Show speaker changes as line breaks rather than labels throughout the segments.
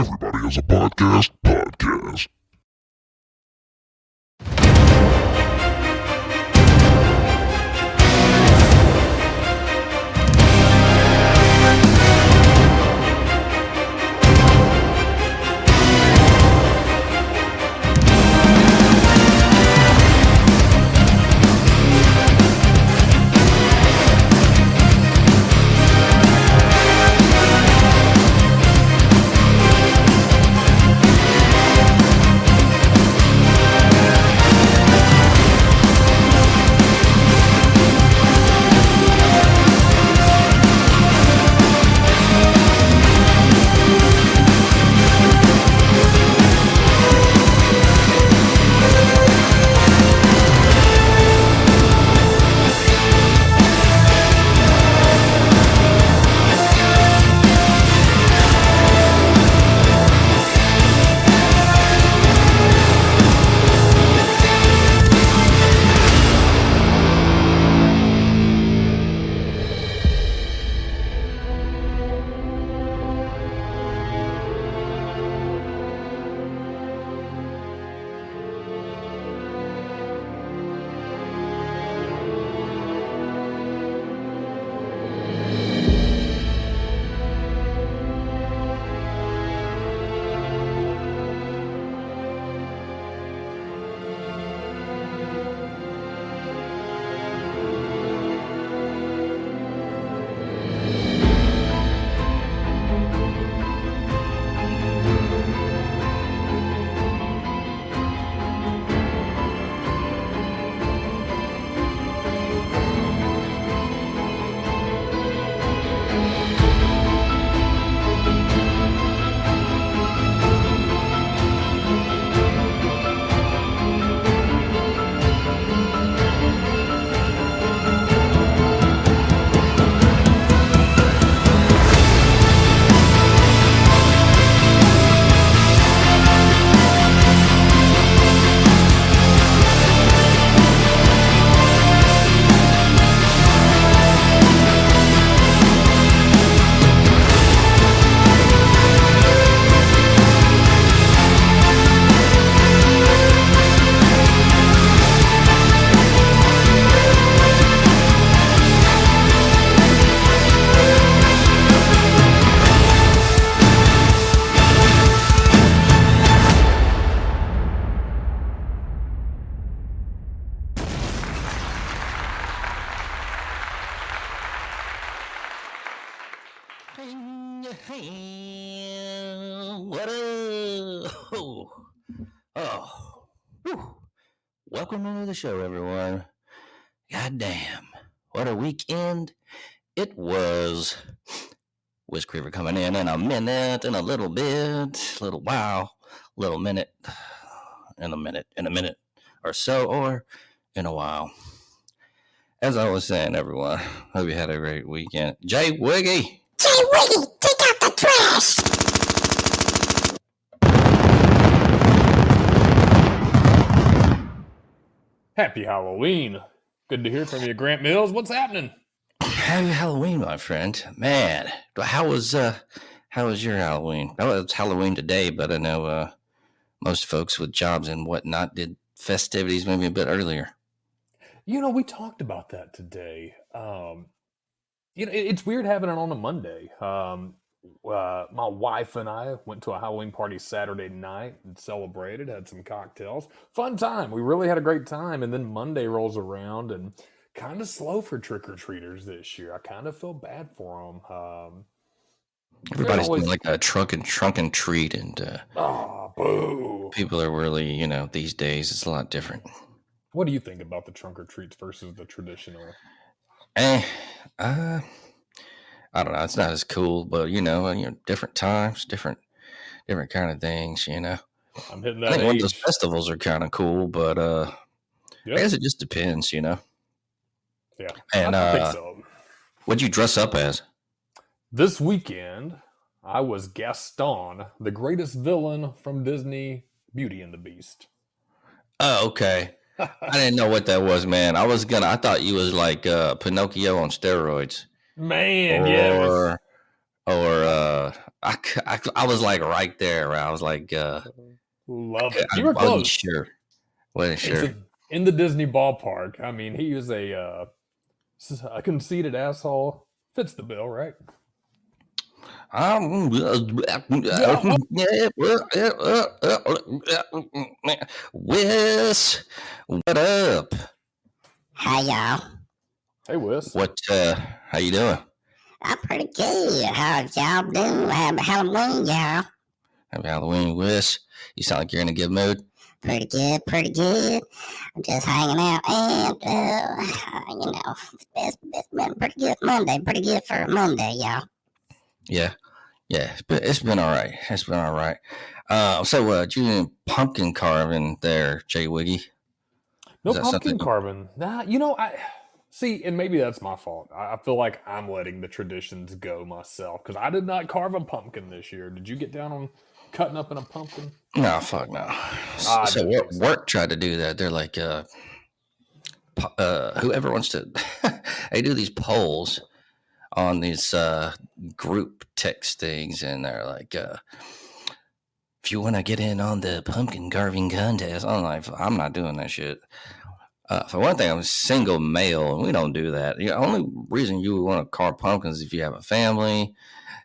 Everybody has a podcast.
What Welcome into the show, everyone. God damn, what a weekend it was. Whis coming in a minute, in a little bit, little minute, in a minute or so, or in a while. As I was saying, everyone, hope you had a great weekend. Jay Wiggy,
take out the trash!
Happy Halloween. Good to hear from you, Grant Mills. What's happening?
Happy Halloween, my friend. Man, how was your Halloween? Well, it's Halloween today, but I know most folks with jobs and whatnot did festivities maybe a bit earlier.
You know, we talked about that today. It's weird having it on a Monday. My wife and I went to a Halloween party Saturday night and celebrated, had some cocktails. Fun time. We really had a great time. And then Monday rolls around and kind of slow for trick-or-treaters this year. I kind of feel bad for them.
Everybody's doing like a trunk and treat, and
boo.
People are really, these days it's a lot different.
What do you think about the trunk or treats versus the traditional?
I don't know. It's not as cool, but different times, different kind of things.
I'm hitting that.
I think one of those festivals are kind of cool, but I guess it just depends.
Yeah,
and
I think so.
What'd you dress up as?
This weekend, I was Gaston, the greatest villain from Disney Beauty and the Beast.
Oh, okay. I didn't know what that was, man. I thought you was like Pinocchio on steroids.
Man, yeah.
Or I was like right there. I was like,
Love it.
I
You were
wasn't
close.
sure. Wasn't
It's
sure.
in the Disney ballpark. I mean, he is a conceited asshole. Fits the bill, right? Yeah.
Whis, what up?
Hi, y'all.
Hey, Whis.
How you doing?
I'm pretty good. How y'all doing? Happy Halloween, y'all.
Happy Halloween, Whis. You sound like you're in a good mood.
Pretty good, pretty good. I'm just hanging out, and it's been pretty good Monday. Pretty good for a Monday, y'all.
Yeah, it's been all right. It's been all right. So you doing pumpkin carving there, Jay Wiggy?
No
Is that
pumpkin
something?
carving. Nah, I see, and maybe that's my fault. I feel like I'm letting the traditions go myself because I did not carve a pumpkin this year. Did you get down on cutting up in a pumpkin?
No, fuck no.
I
So
didn't think so.
work tried to do that. They're like, whoever wants to, they do these polls on these group text things, and they're like, if you want to get in on the pumpkin carving contest, I'm like, I'm not doing that shit. For one thing, I'm a single male, and we don't do that. The only reason you would want to carve pumpkins is if you have a family.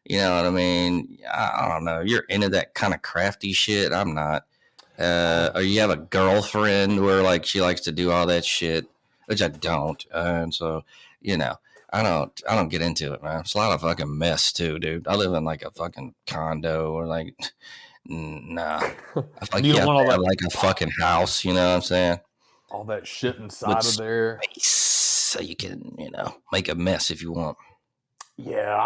You know what I mean? I don't know. You're into that kind of crafty shit. I'm not. Or you have a girlfriend where like she likes to do all that shit, which I don't. And so, you know, I don't get into it, man. It's a lot of fucking mess too, dude. I live in like a fucking condo or like, nah. I feel like
You
you
don't
have
want
to
all
have
that
like a fucking house. You know what I'm saying?
all that shit
With
inside of there.
space, so you can, make a mess if you want.
Yeah,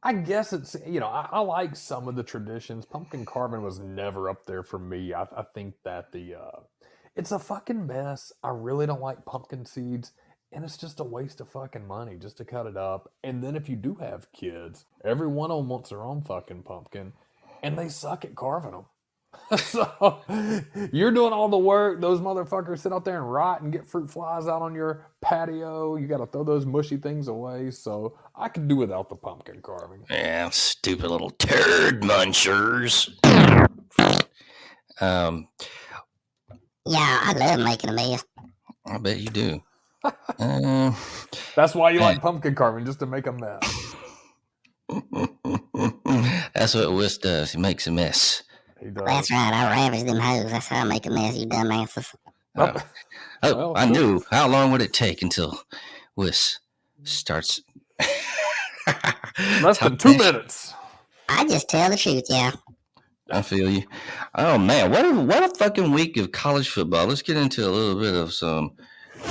I guess it's I like some of the traditions. Pumpkin carving was never up there for me. I think that it's a fucking mess. I really don't like pumpkin seeds, and it's just a waste of fucking money just to cut it up. And then if you do have kids, every one of them wants their own fucking pumpkin, and they suck at carving them. So you're doing all the work. Those motherfuckers sit out there and rot and get fruit flies out on your patio. You got to throw those mushy things away. So I could do without the pumpkin carving.
Yeah, stupid little turd munchers. Um,
Yeah, I love making a mess.
I bet you do. Um,
That's why you like pumpkin carving, just to make a mess.
That's what Whis does. He makes a mess.
He does.
That's right. I ravage them hoes. That's how I make a mess, you dumbasses.
Well,
I knew. How long would it take until Whis starts?
less than 2 minutes.
I just tell the truth, yeah.
I feel you. Oh man, what a fucking week of college football. Let's get into a little bit of some shit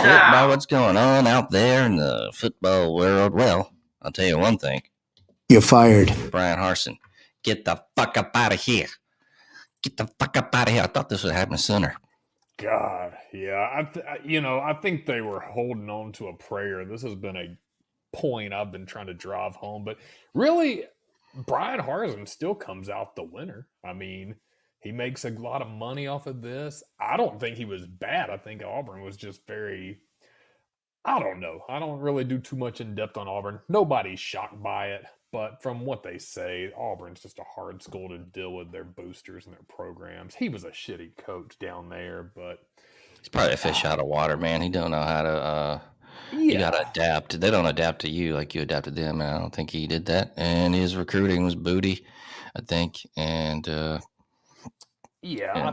about what's going on out there in the football world. Well, I'll tell you one thing.
You're fired.
Brian Harsin, get the fuck up out of here. Get the fuck up out of here. I thought this would happen sooner.
God, yeah. I think they were holding on to a prayer. This has been a point I've been trying to drive home, but really, Brian Harsin still comes out the winner. I mean, he makes a lot of money off of this. I don't think he was bad. I think Auburn was just very. I don't know. I don't really do too much in depth on Auburn. Nobody's shocked by it, but from what they say, Auburn's just a hard school to deal with their boosters and their programs. He was a shitty coach down there, but
he's probably a fish out of water, man. He don't know how to.
You
gotta adapt. They don't adapt to you like you adapted them, and I don't think he did that. And his recruiting was booty, I think. And
I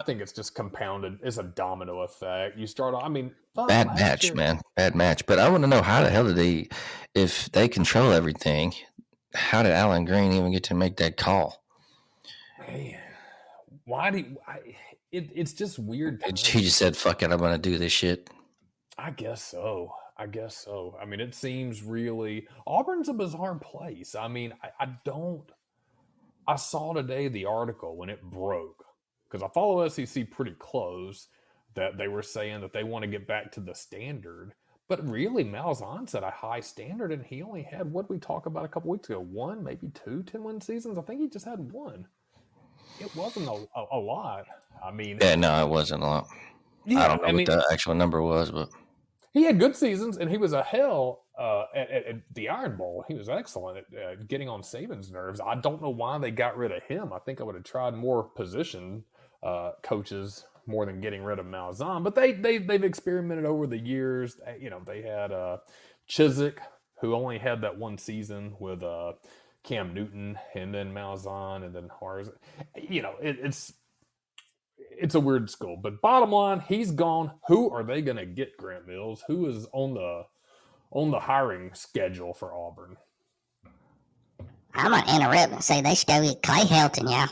think it's just compounded. It's a domino effect. You start.
bad match, man. Bad match. But I want to know how the hell did they, if they control everything, how did Alan Green even get to make that call?
Man, why do it's just weird.
He just said, "Fuck it, I'm gonna do this shit."
I guess so. I mean, it seems really Auburn's a bizarre place. I mean, I saw today the article when it broke because I follow SEC pretty close that they were saying that they want to get back to the standard. But really, Malzahn set a high standard, and he only had what we talked about a couple weeks ago, one, maybe 2 10-win seasons. I think he just had one. It wasn't a lot. I mean,
yeah, no, it wasn't a lot. I don't know what the actual number was, but
he had good seasons, and he was a hell at the Iron Bowl. He was excellent at getting on Saban's nerves. I don't know why they got rid of him. I think I would have tried more position coaches more than getting rid of Malzahn. But they've experimented over the years. They had Chiswick, who only had that one season with Cam Newton, and then Malzahn, and then Harz. It's a weird school. But bottom line, he's gone. Who are they going to get, Grant Mills? Who is on the hiring schedule for Auburn?
I'm going to interrupt and say they should go get Clay Helton, yeah.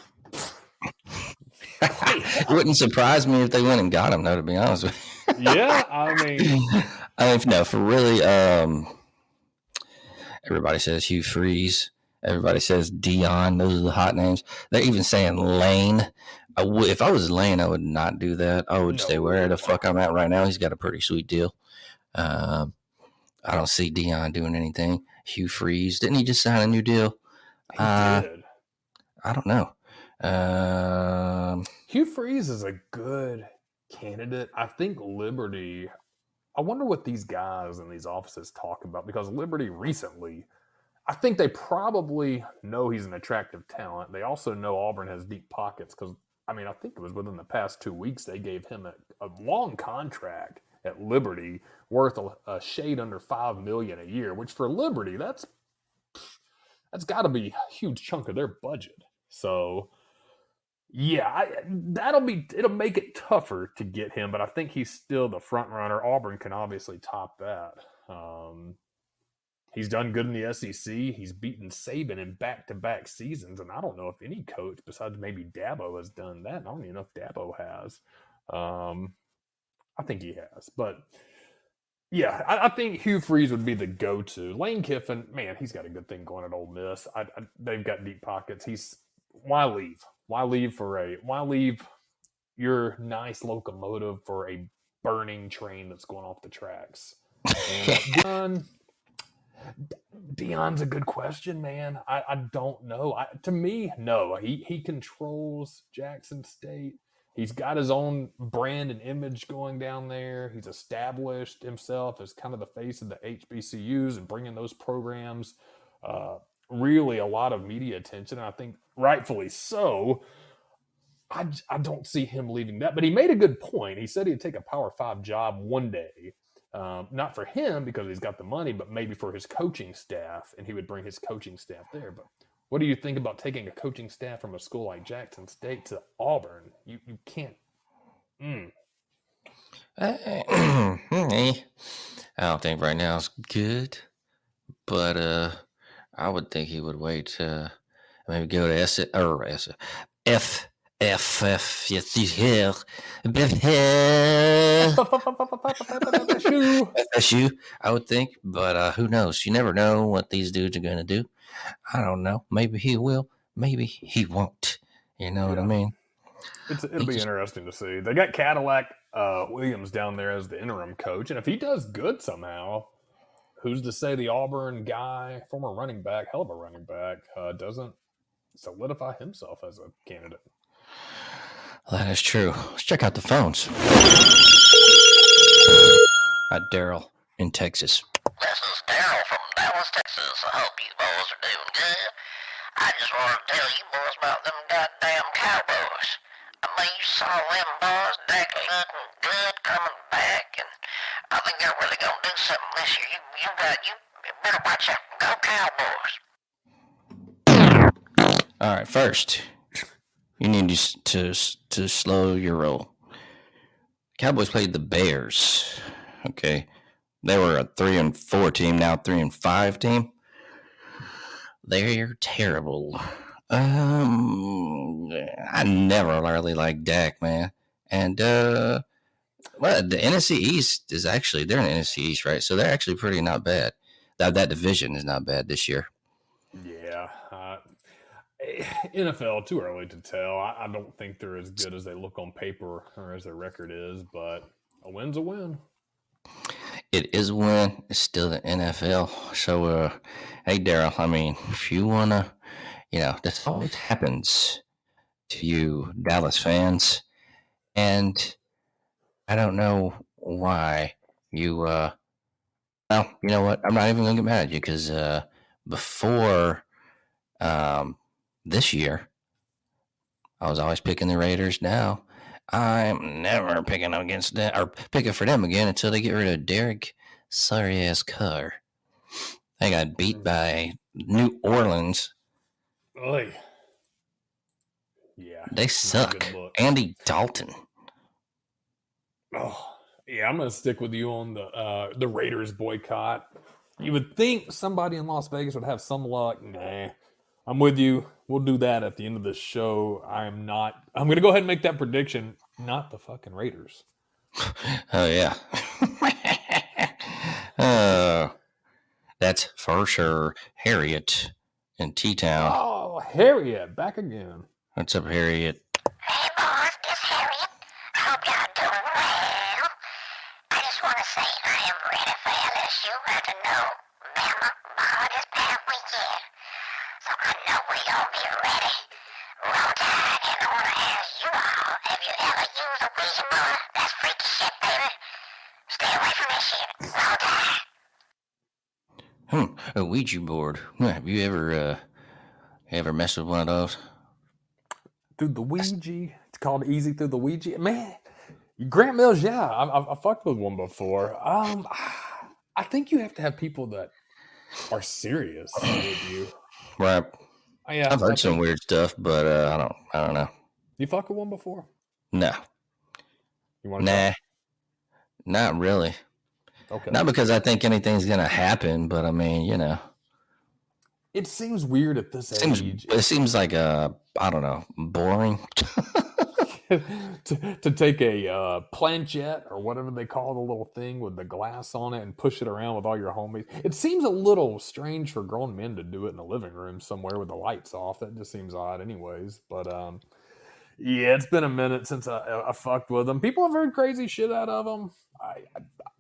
It wouldn't surprise me if they went and got him, though, to be honest with
you. Yeah, I mean,
no, for really, everybody says Hugh Freeze. Everybody says Dion. Those are the hot names. They're even saying Lane. If I was Lane, I would not do that. I would stay where the fuck I'm at right now. He's got a pretty sweet deal. I don't see Dion doing anything. Hugh Freeze. Didn't he just sign a new deal?
He did.
I don't know.
Hugh Freeze is a good candidate. I think Liberty, I wonder what these guys in these offices talk about, because Liberty recently, I think they probably know he's an attractive talent. They also know Auburn has deep pockets because, I think it was within the past 2 weeks they gave him a long contract at Liberty worth a shade under $5 million a year, which for Liberty, that's got to be a huge chunk of their budget. So, yeah, it'll make it tougher to get him, but I think he's still the front runner. Auburn can obviously top that. He's done good in the SEC. He's beaten Saban in back-to-back seasons, and I don't know if any coach besides maybe Dabo has done that. I don't even know if Dabo has. I think he has, but yeah, I think Hugh Freeze would be the go-to. Lane Kiffin, man, he's got a good thing going at Ole Miss. They've got deep pockets. Why leave? Why leave your nice locomotive for a burning train that's going off the tracks? And Dion's a good question, man. I don't know. To me, no. He controls Jackson State. He's got his own brand and image going down there. He's established himself as kind of the face of the HBCUs and bringing those programs really a lot of media attention. And I think rightfully so. I don't see him leaving that. But he made a good point. He said he'd take a Power 5 job one day. Not for him because he's got the money, but maybe for his coaching staff, and he would bring his coaching staff there. But what do you think about taking a coaching staff from a school like Jackson State to Auburn? You can't.
I don't think right now is good, but I would think he would wait. Maybe go to FSU, I would think, but who knows? You never know what these dudes are going to do. I don't know. Maybe he will. Maybe he won't. You know what I mean?
It'll be interesting to see. They got Cadillac Williams down there as the interim coach, and if he does good somehow, who's to say the Auburn guy, former running back, hell of a running back, doesn't solidify himself as a candidate?
That is true. Let's check out the phones. Daryl in Texas.
This is Daryl from Dallas, Texas. I hope you boys are doing good. I just wanted to tell you boys about them goddamn Cowboys. You saw them boys, Dak looking good coming back, and I think they're really going to do something this year. You better watch out. Go Cowboys.
All right, first, you need to slow your roll. Cowboys played the Bears. Okay, they were a 3-4 team, now 3-5 team. They're terrible. I never really liked Dak, man. And the NFC East is actually, they're in the NFC East, right? So they're actually pretty not bad. That division is not bad this year.
Yeah. NFL, too early to tell. I don't think they're as good as they look on paper or as their record is, but a win's a win.
It is a win. It's still the NFL. So, hey, Daryl, if you want to, this always happens to you Dallas fans. And I don't know why you Well, you know what? I'm not even going to get mad at you because before this year, I was always picking the Raiders. Now, I'm never picking them against them or picking for them again until they get rid of Derek sorry ass Carr. They got beat by New Orleans.
Oy. Yeah.
They
not a
suck.
good look.
Andy Dalton.
Oh, yeah, I'm gonna stick with you on the Raiders boycott. You would think somebody in Las Vegas would have some luck. Nah, I'm with you. We'll do that at the end of the show. I'm gonna go ahead and make that prediction. Not the fucking Raiders.
Oh yeah. Oh, that's for sure. Harriet in T-Town.
Oh, Harriet, back again.
What's up, Harriet?
Hey boys, this Harriet. I hope y'all doing well. I just want to say I am ready for LSU after no Bama ball this past weekend. So I know we gonna be ready. Roll Tide, and I want to ask you all, have you ever used a Ouija board? That's freaky shit, baby. Stay away from that shit. Roll Tide.
A Ouija board. Have you ever messed with one of those?
Through the Ouija. It's called Easy Through the Ouija. Man, Grant Mills, yeah. I fucked with one before. I think you have to have people that are serious with you.
Right.
Yeah,
I've heard some weird stuff, but I don't know.
You fucked with one before?
No.
You want
Nah. Not really.
Okay.
Not because I think anything's gonna happen, but I mean, you know.
It seems weird at this age.
It seems like I don't know, boring.
to take a planchette or whatever they call the little thing with the glass on it and push it around with all your homies. It seems a little strange for grown men to do it in a living room somewhere with the lights off. That just seems odd anyways. But yeah, it's been a minute since I fucked with them. People have heard crazy shit out of them.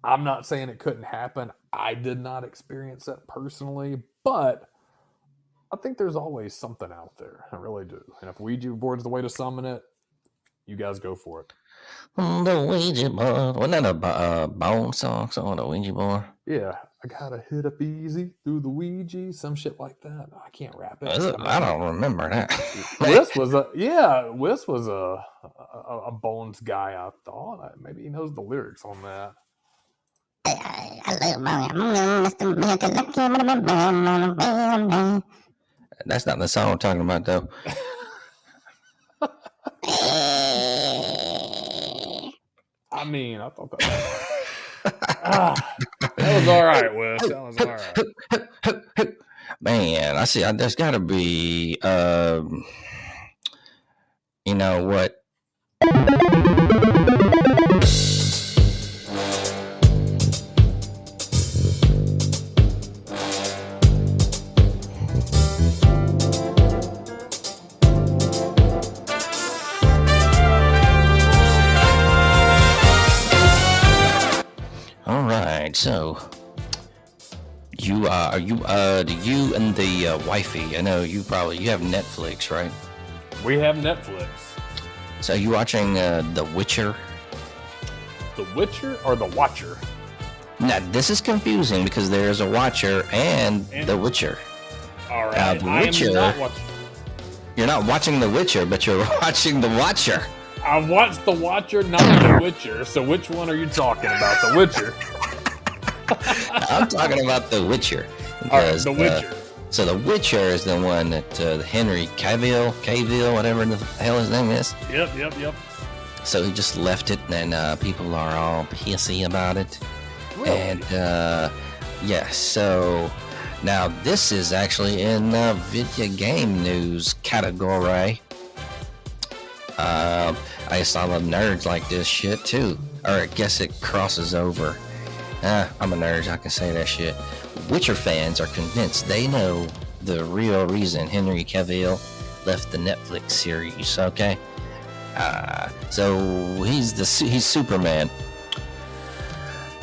I'm not saying it couldn't happen. I did not experience that personally, but I think there's always something out there. I really do. And if Ouija board's the way to summon it, you guys go for it.
The Ouija board. Wasn't that a Bone song on the Ouija board?
Yeah, I gotta hit up easy through the Ouija, some shit like that. I can't rap it.
I don't remember that.
Whis was a Bones guy. I thought maybe he knows the lyrics on that.
That's not the song I'm talking about, though.
I mean, I thought that was all right, Whis. That was all right.
Man, I see. There's got to be, you know what? All right, so you do you and the wifey? I know you have Netflix, right?
We have Netflix.
So you watching The Witcher?
The Witcher or The Watcher?
Now this is confusing because there's a Watcher and The Witcher.
All right,
The Witcher.
I am not watching.
You're not watching The Witcher, but you're watching The Watcher.
I watched The Watcher, not The Witcher. So which one are you talking about? The Witcher.
I'm talking about The Witcher.
Because, The Witcher.
So The Witcher is the one that Henry Cavill, whatever the hell his name is.
Yep.
So he just left it, and people are all pissy about it.
Really?
And yeah, so now this is actually in the video game news category. I guess all the nerds like this shit too, or I guess it crosses over. I'm a nerd, I can say that shit. Witcher fans are convinced they know the real reason Henry Cavill left the Netflix series. Okay, so he's Superman.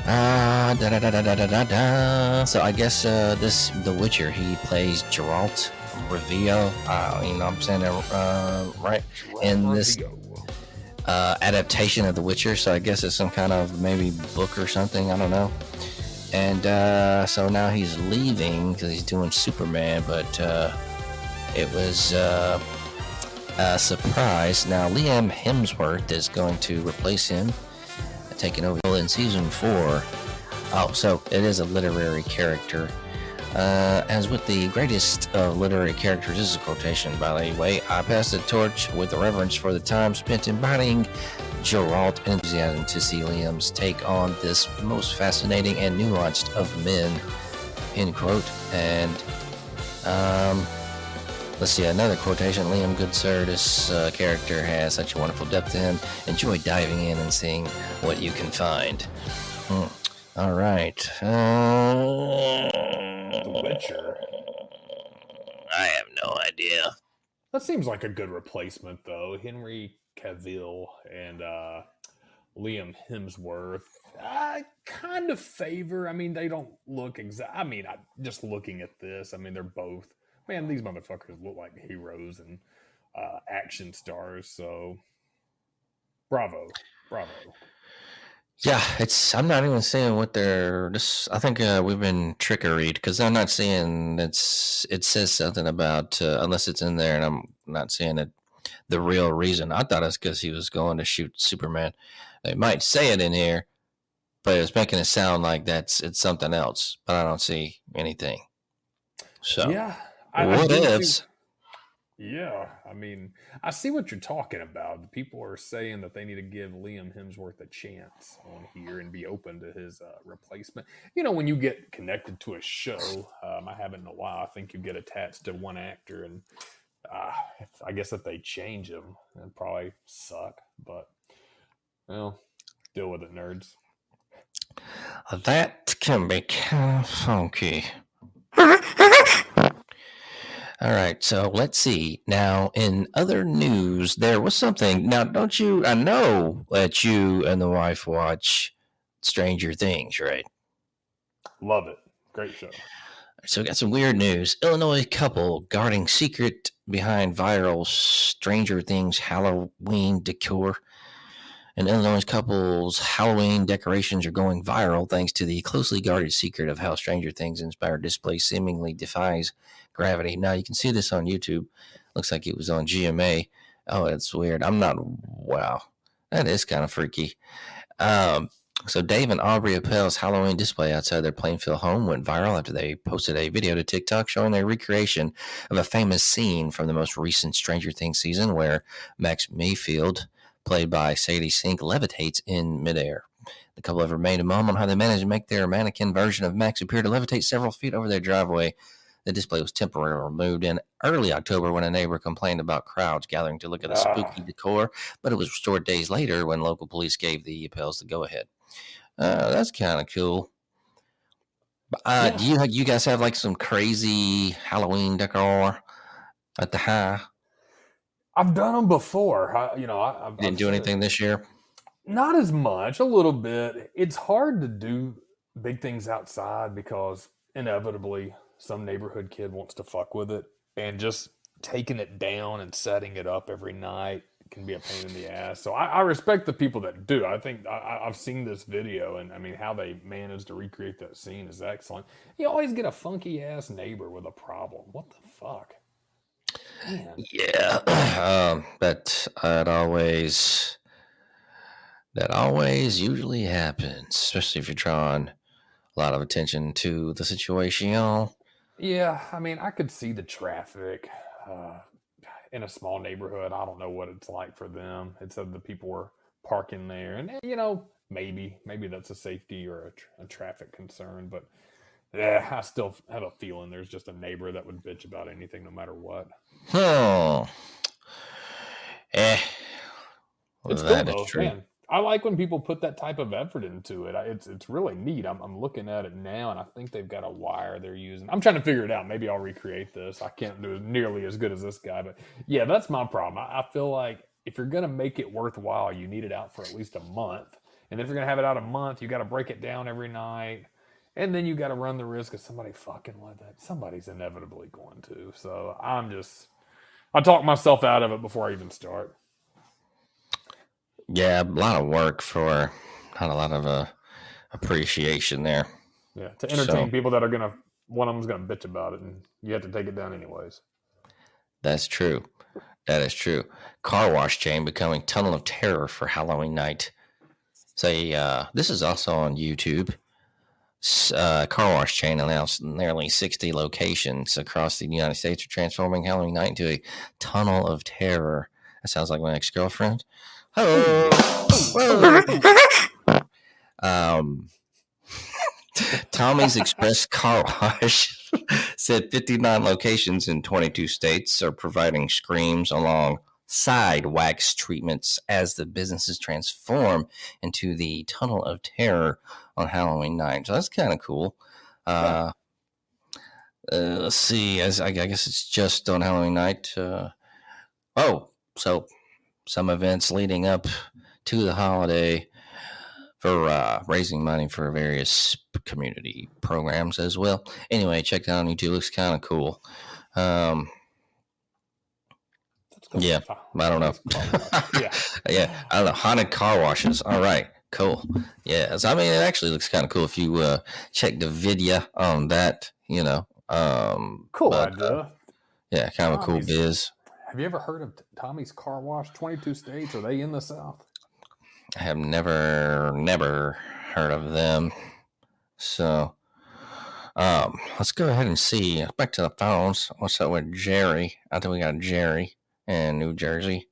So I guess The Witcher, he plays Geralt Rivia. You know, I'm saying that right? In this adaptation of The Witcher, so I guess it's some kind of maybe book or something. I don't know. And so now he's leaving because he's doing Superman, but it was a surprise. Now Liam Hemsworth is going to replace him, taking over in season 4. Oh, so it is a literary character. As with the greatest of literary characters, this is a quotation, by the way. I pass the torch with reverence for the time spent embodying Geralt and enthusiasm to see Liam's take on this most fascinating and nuanced of men, end quote. And let's see, another quotation. Liam, good sir, this character has such a wonderful depth to him. Enjoy diving in and seeing what you can find. All right.
The Witcher.
I have no idea.
That seems like a good replacement, though. Henry Cavill and Liam Hemsworth. I kind of favor. I mean, they don't look exact. I mean, just looking at this, I mean, they're both. Man, these motherfuckers look like heroes and action stars. So, bravo.
Yeah, I'm not even seeing what they're. I think we've been trickeried because I'm not seeing it says something about unless it's in there, and I'm not seeing it. The real reason I thought it's because he was going to shoot Superman. They might say it in here, but it's making it sound like it's something else. But I don't see anything. So
yeah,
what ifs?
Yeah, I mean, I see what you're talking about. People are saying that they need to give Liam Hemsworth a chance on here and be open to his replacement. You know, when you get connected to a show, I haven't in a while, I think you get attached to one actor, and I guess if they change him, it'd probably suck. But, well, deal with it, nerds.
That can be kind of funky. All right, so let's see. Now, in other news, there was something. Now, don't you? I know that you and the wife watch Stranger Things, right?
Love it. Great show.
So, we got some weird news. Illinois couple guarding secret behind viral Stranger Things Halloween decor. An Illinois couple's Halloween decorations are going viral thanks to the closely guarded secret of how Stranger Things inspired display seemingly defies gravity. Now, you can see this on YouTube. Looks like it was on GMA. Oh, it's weird. Wow. That is kind of freaky. So Dave and Aubrey Appel's Halloween display outside their Plainfield home went viral after they posted a video to TikTok showing their recreation of a famous scene from the most recent Stranger Things season where Max Mayfield, played by Sadie Sink, levitates in midair. The couple have remained a mum on how they managed to make their mannequin version of Max appear to levitate several feet over their driveway. The display was temporarily removed in early October when a neighbor complained about crowds gathering to look at the spooky decor, but it was restored days later when local police gave the Appels the go-ahead. That's kind of cool. Do you guys have like some crazy Halloween decor at the high?
I've done them before. I
didn't do anything this year.
Not as much, a little bit. It's hard to do big things outside because inevitably some neighborhood kid wants to fuck with it, and just taking it down and setting it up every night can be a pain in the ass. So I respect the people that do. I think I've seen this video, and I mean, how they managed to recreate that scene is excellent. You always get a funky ass neighbor with a problem. What the fuck? Man.
Yeah, that always usually happens, especially if you're drawing a lot of attention to the situation.
Yeah, I mean, I could see the traffic in a small neighborhood. I don't know what it's like for them. It said the people were parking there, and maybe that's a safety or a traffic concern, but yeah, I still have a feeling there's just a neighbor that would bitch about anything no matter what. It's cool though, man. I like when people put that type of effort into it. It's really neat. I'm looking at it now, and I think they've got a wire they're using. I'm trying to figure it out. Maybe I'll recreate this. I can't do it nearly as good as this guy, but yeah, that's my problem. I feel like if you're gonna make it worthwhile, you need it out for at least a month. And if you're gonna have it out a month, you got to break it down every night. And then you got to run the risk of somebody fucking with it. Somebody's inevitably going to. So I talk myself out of it before I even start.
Yeah, a lot of work for not a lot of appreciation there.
Yeah, to entertain people that are gonna, one of them's gonna bitch about it, and you have to take it down anyways.
That's true. That is true. Car wash chain becoming tunnel of terror for Halloween night. Say, this is also on YouTube. Car wash chain announced nearly 60 locations across the United States are transforming Halloween night into a tunnel of terror. That sounds like my ex-girlfriend. Hello. Tommy's Express Car Wash said 59 locations in 22 states are providing screams alongside wax treatments as the businesses transform into the tunnel of terror on Halloween night. So that's kind of cool. Let's see. I guess it's just on Halloween night. So some events leading up to the holiday for raising money for various community programs as well. Anyway, check that out on YouTube. Looks kind of cool. Yeah, I don't know. Yeah, I don't know. Haunted car washes. All right, cool. Yeah, so, I mean, it actually looks kind of cool if you check the video on that.
Cool idea.
Yeah, kind of a cool biz.
Have you ever heard of Tommy's Car Wash? 22 states. Are they in the South?
I have never heard of them. So, let's go ahead and see. Back to the phones. What's up with Jerry? I think we got Jerry in New Jersey.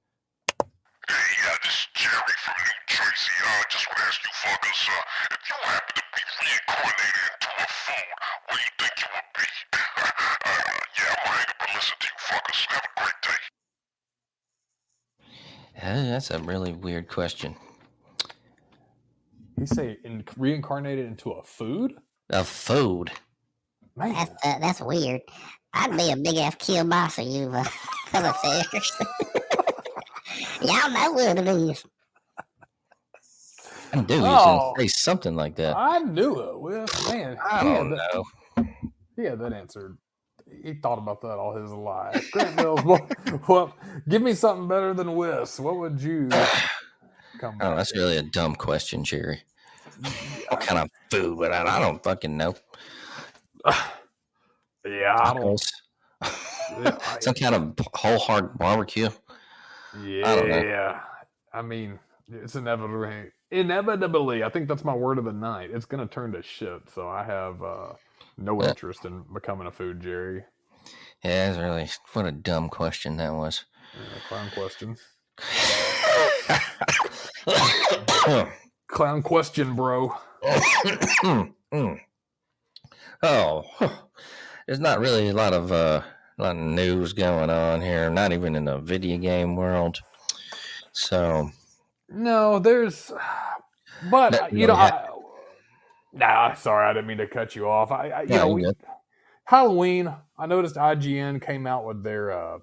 Hey, this is Jerry from New Jersey. I just want to ask you fuckers, if you happen to be reincarnated into a food, what do you think you would be? Yeah, I'm gonna hang up and listen to you fuckers. Have a great day.
That's a really weird question.
You say reincarnated into a food?
A food?
Man. That's weird. I'd be a big ass kielbasa, you affairs. Y'all know what it is.
I knew he was going to say something like that.
I knew it. Well, man,
I don't know.
Yeah, that answered. He thought about that all his life. Grant Mills, well, give me something better than Whis. What would you come back?
Oh, that's really a dumb question, Jerry. What kind of food would I don't fucking know.
Yeah, I don't.
Some kind of whole hard barbecue.
Yeah, I don't know. I mean, it's inevitably. I think that's my word of the night. It's gonna turn to shit. So I have no interest in becoming a food, Jerry.
Yeah, that's really what a dumb question that was.
Yeah, clown question. Clown question, bro.
Oh, there's not really a lot of news going on here. Not even in the video game world. So
no, there's, but sorry, I didn't mean to cut you off. Halloween. I noticed IGN came out with their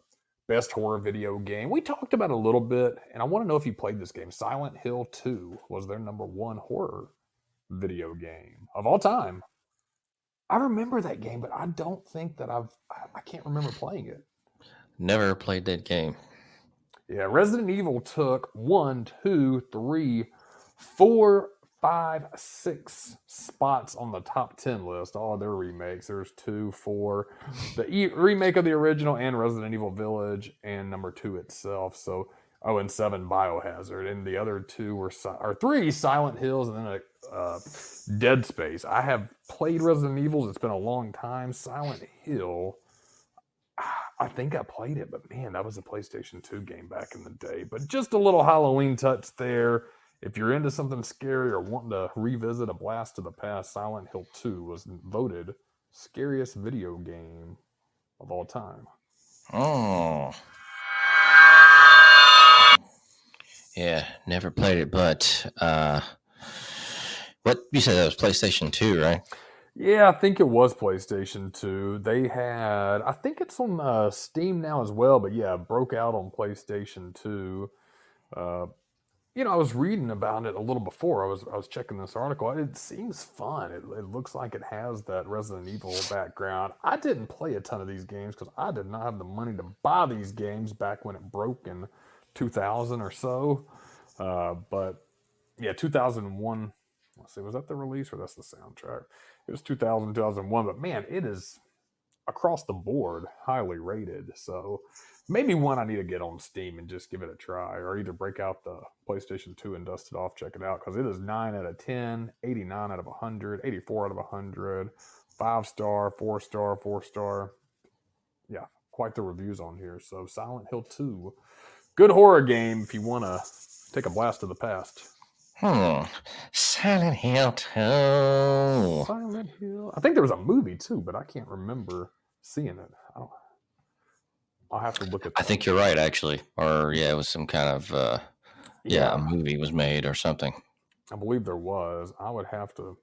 best horror video game. We talked about it a little bit, and I want to know if you played this game. Silent Hill 2 was their #1 horror video game of all time. I remember that game, but I don't think that I can't remember playing it.
Never played that game.
Yeah, Resident Evil took 1, 2, 3, 4, 5, 6 spots on the top 10 list. All their remakes. There's 2, 4, the remake of the original and Resident Evil Village, and #2 itself. So, and 7 Biohazard, and the other 3 Silent Hills, and then Dead Space. I have played Resident Evil. It's been a long time. Silent Hill, I think I played it, but man, that was a PlayStation 2 game back in the day. But just a little Halloween touch there. If you're into something scary or wanting to revisit a blast to the past, Silent Hill 2 was voted scariest video game of all time.
Oh. Yeah, never played it, but what you said that was PlayStation 2, right?
Yeah, I think it was PlayStation 2. They had, I think it's on Steam now as well, but yeah, it broke out on PlayStation 2. I was reading about it a little before. I was checking this article. It seems fun. It looks like it has that Resident Evil background. I didn't play a ton of these games because I did not have the money to buy these games back when it broke in 2000 or so. But yeah, 2001. Let's see, was that the release or that's the soundtrack? It was 2000, 2001, but man, it is across the board highly rated. So maybe one I need to get on Steam and just give it a try, or either break out the PlayStation 2 and dust it off, check it out, because it is 9 out of 10, 89 out of 100, 84 out of 100, 5-star, 4-star, 4-star. Yeah, quite the reviews on here. So Silent Hill 2, good horror game if you want to take a blast to the past.
Silent Hill 2.
Silent Hill. I think there was a movie too, but I can't remember seeing it. I'll have to look at that.
I think you're right, actually. Or, yeah, it was some kind of, a movie was made or something.
I believe there was. I would have to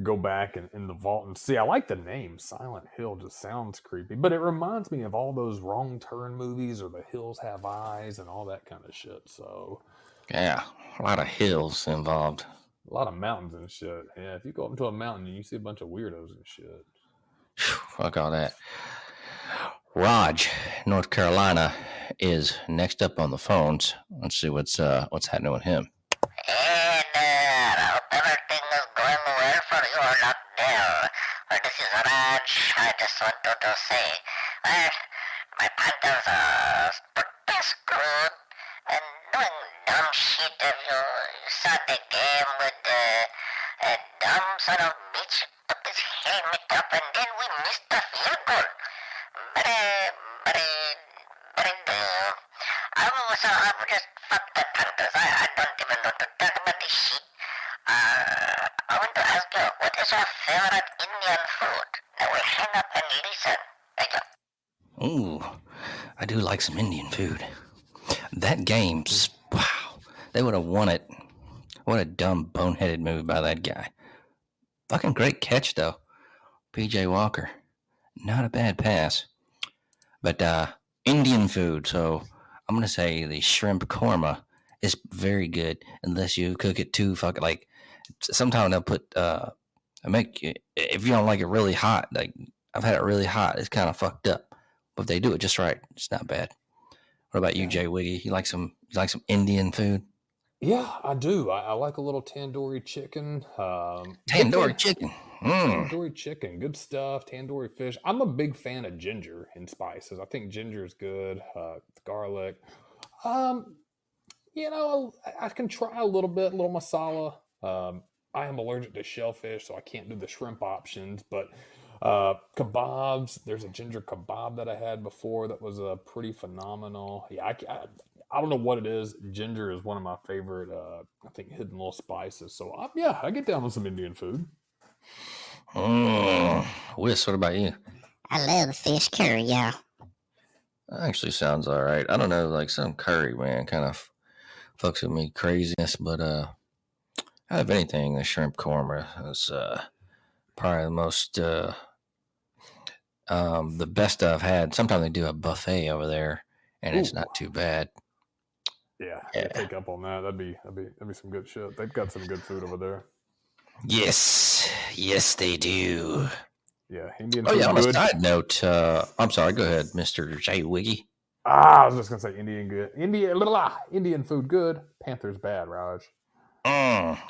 go back in the vault and see. I like the name Silent Hill. Just sounds creepy. But it reminds me of all those Wrong Turn movies or The Hills Have Eyes and all that kind of shit. So,
yeah, a lot of hills involved.
A lot of mountains and shit. Yeah, if you go up into a mountain, you see a bunch of weirdos and shit.
Fuck all that. Raj, North Carolina, is next up on the phones. Let's see what's happening with him.
And I hope everything is going well for you out there. This is Raj. I just want to say, well, my Panthers are pretty screwed and doing dumb shit. If you saw the game with a dumb son of a bitch took his helmet up and then we missed the field goal. I'm just fuck the Panthers. I don't even know to talk about this shit. I want to ask you, what is your favorite Indian food? I will hang up and listen. Thank you.
Ooh, I do like some Indian food. That game, wow, they would have won it. What a dumb, boneheaded move by that guy. Fucking great catch, though. PJ Walker. Not a bad pass. But Indian food, so I'm going to say the shrimp korma is very good unless you cook it too fucking, like, sometimes they'll put, if you don't like it really hot, like, I've had it really hot, it's kind of fucked up. But if they do it just right, it's not bad. What about you, Jay Wiggy? You like some Indian food?
Yeah, I do. I like a little tandoori chicken.
Tandoori chicken.
Tandoori chicken, good stuff. Tandoori fish. I'm a big fan of ginger and spices. I think ginger is good. Garlic. I can try a little masala. I am allergic to shellfish, so I can't do the shrimp options. But kebabs. There's a ginger kebab that I had before that was pretty phenomenal. Yeah, I don't know what it is. Ginger is one of my favorite, I think, hidden little spices. So, I get down with some Indian food.
Whis, what about you?
I love the fish curry, y'all.
That actually sounds all right. I don't know, like some curry, man, kind of fucks with me craziness, but out of anything, the shrimp korma is probably the most, the best I've had. Sometimes they do a buffet over there, and it's not too bad.
Yeah, take up on that. That'd be some good shit. They've got some good food over there.
Yes, they do.
Yeah, Indian food.
Oh yeah, on a side note, I'm sorry, go ahead, Mr. Jay Wiggy.
I was just gonna say Indian good. Indian food good. Panthers bad, Raj.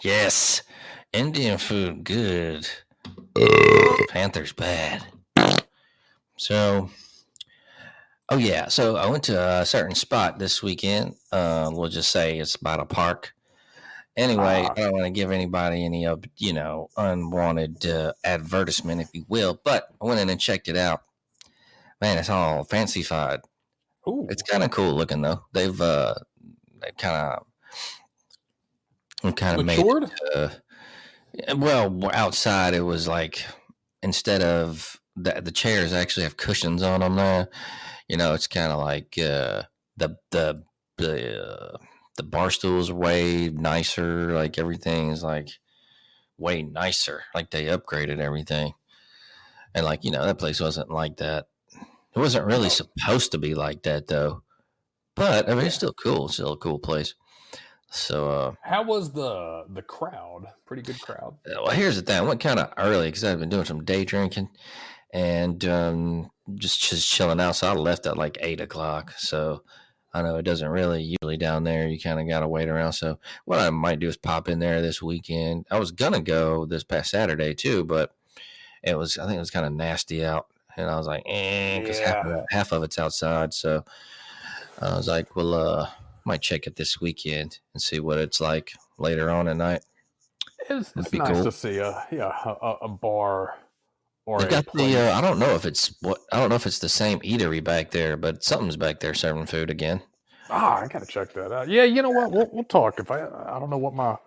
Yes. Indian food good. Panthers bad. So I went to a certain spot this weekend. We'll just say it's about a park. Anyway, I don't want to give anybody any, unwanted advertisement, if you will, but I went in and checked it out. Man, it's all fancified.
Ooh.
It's kind of cool looking, though. They've kind of made it, outside it was like, instead of the chairs actually have cushions on them there. It's kind of like the bar stools are way nicer. Like everything is like way nicer. Like they upgraded everything. And like, that place wasn't like that. It wasn't really supposed to be like that though. But I mean, it's still cool. It's still a cool place. So,
how was the crowd? Pretty good crowd.
Well, here's the thing. I went kind of early because I've been doing some day drinking and just chilling out. So I left at like 8:00. So I know it doesn't really usually down there. You kind of got to wait around. So what I might do is pop in there this weekend. I was going to go this past Saturday too, but I think it was kind of nasty out, and I was like, because
Yeah.
half of it's outside. So I was like, well, might check it this weekend and see what it's like later on at night. That'd
It's
be
nice
cool.
to see a bar or
They've
a
got the
place.
I don't know if it's the same eatery back there, but something's back there serving food again.
I gotta check that out. Yeah, you know what? We'll talk. If I don't know what my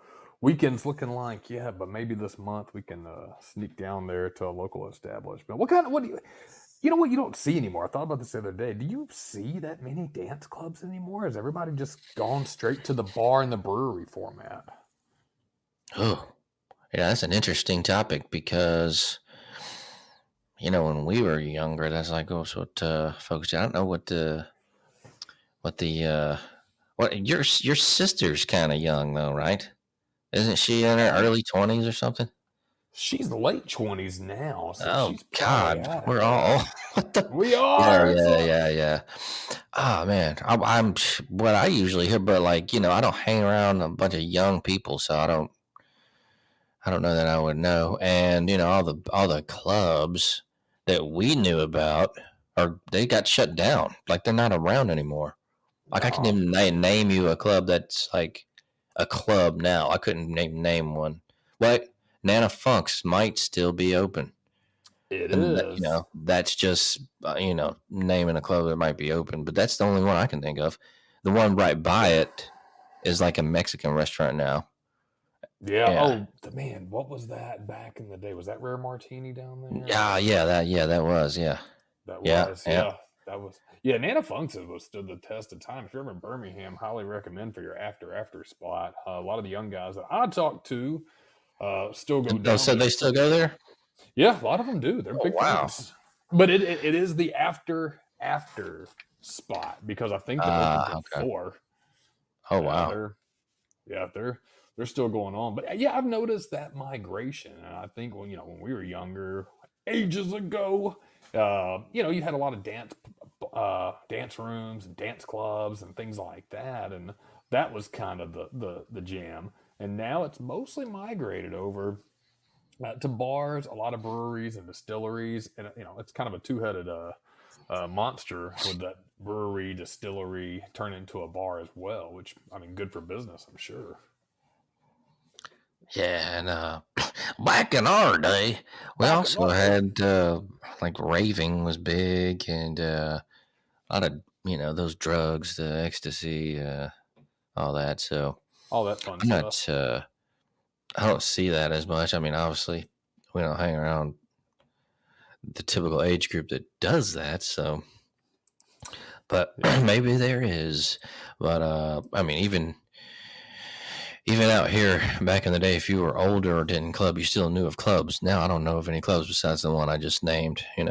weekend's looking like yet, but maybe this month we can sneak down there to a local establishment. What do you know what you don't see anymore? I thought about this the other day. Do you see that many dance clubs anymore? Has everybody just gone straight to the bar and the brewery format?
Oh, yeah, that's an interesting topic because when we were younger, that's like what folks. I don't know what the your sister's kind of young though, right? Isn't she in her early 20s or something?
She's late 20s now, so
Oh
she's probably
God,
out of
we're
it.
all what the?
We
Yeah,
are.
yeah,
So
yeah, yeah. Oh man, I'm what I usually hear, but I don't hang around a bunch of young people, so I don't know that I would know. And all the clubs that we knew about they got shut down. Like they're not around anymore. Like I can
no,
even name you a club that's like a club now. I couldn't name one. But Nana Funk's might still be open,
it
and
is.
that's just naming a club that might be open. But that's the only one I can think of. The one right by it is like a Mexican restaurant now.
Yeah.
Yeah.
Oh, man, what was that back in the day? Was that Rare Martini down there?
That was, yeah.
That
Yeah,
was,
yeah.
yeah. That was, yeah. Nana Funk's was stood the test of time. If you're ever in Birmingham, highly recommend for your after spot. A lot of the young guys that I talked to still go
Oh,
down
so
there.
they still go there?
Yeah, a lot of them do. They're
Oh,
big
wow.
fans. But it is the after spot because I think they're open till
Okay.
4.
Oh,
Yeah,
wow.
they're still going on. But yeah, I've noticed that migration. And I think when we were younger, ages ago, you had a lot of dance rooms and dance clubs and things like that, and that was kind of the jam. And now it's mostly migrated over to bars, a lot of breweries and distilleries, and it's kind of a two-headed monster with that brewery distillery turn into a bar as well, which I mean, good for business, I'm sure.
Yeah, and back in our day, we also had like raving was big, and a lot of those drugs, the ecstasy, all that. So
All that fun
I'm
stuff.
not. I don't see that as much. I mean, obviously, we don't hang around the typical age group that does that. So, but maybe there is. But I mean, even out here back in the day, if you were older or didn't club, you still knew of clubs. Now I don't know of any clubs besides the one I just named. A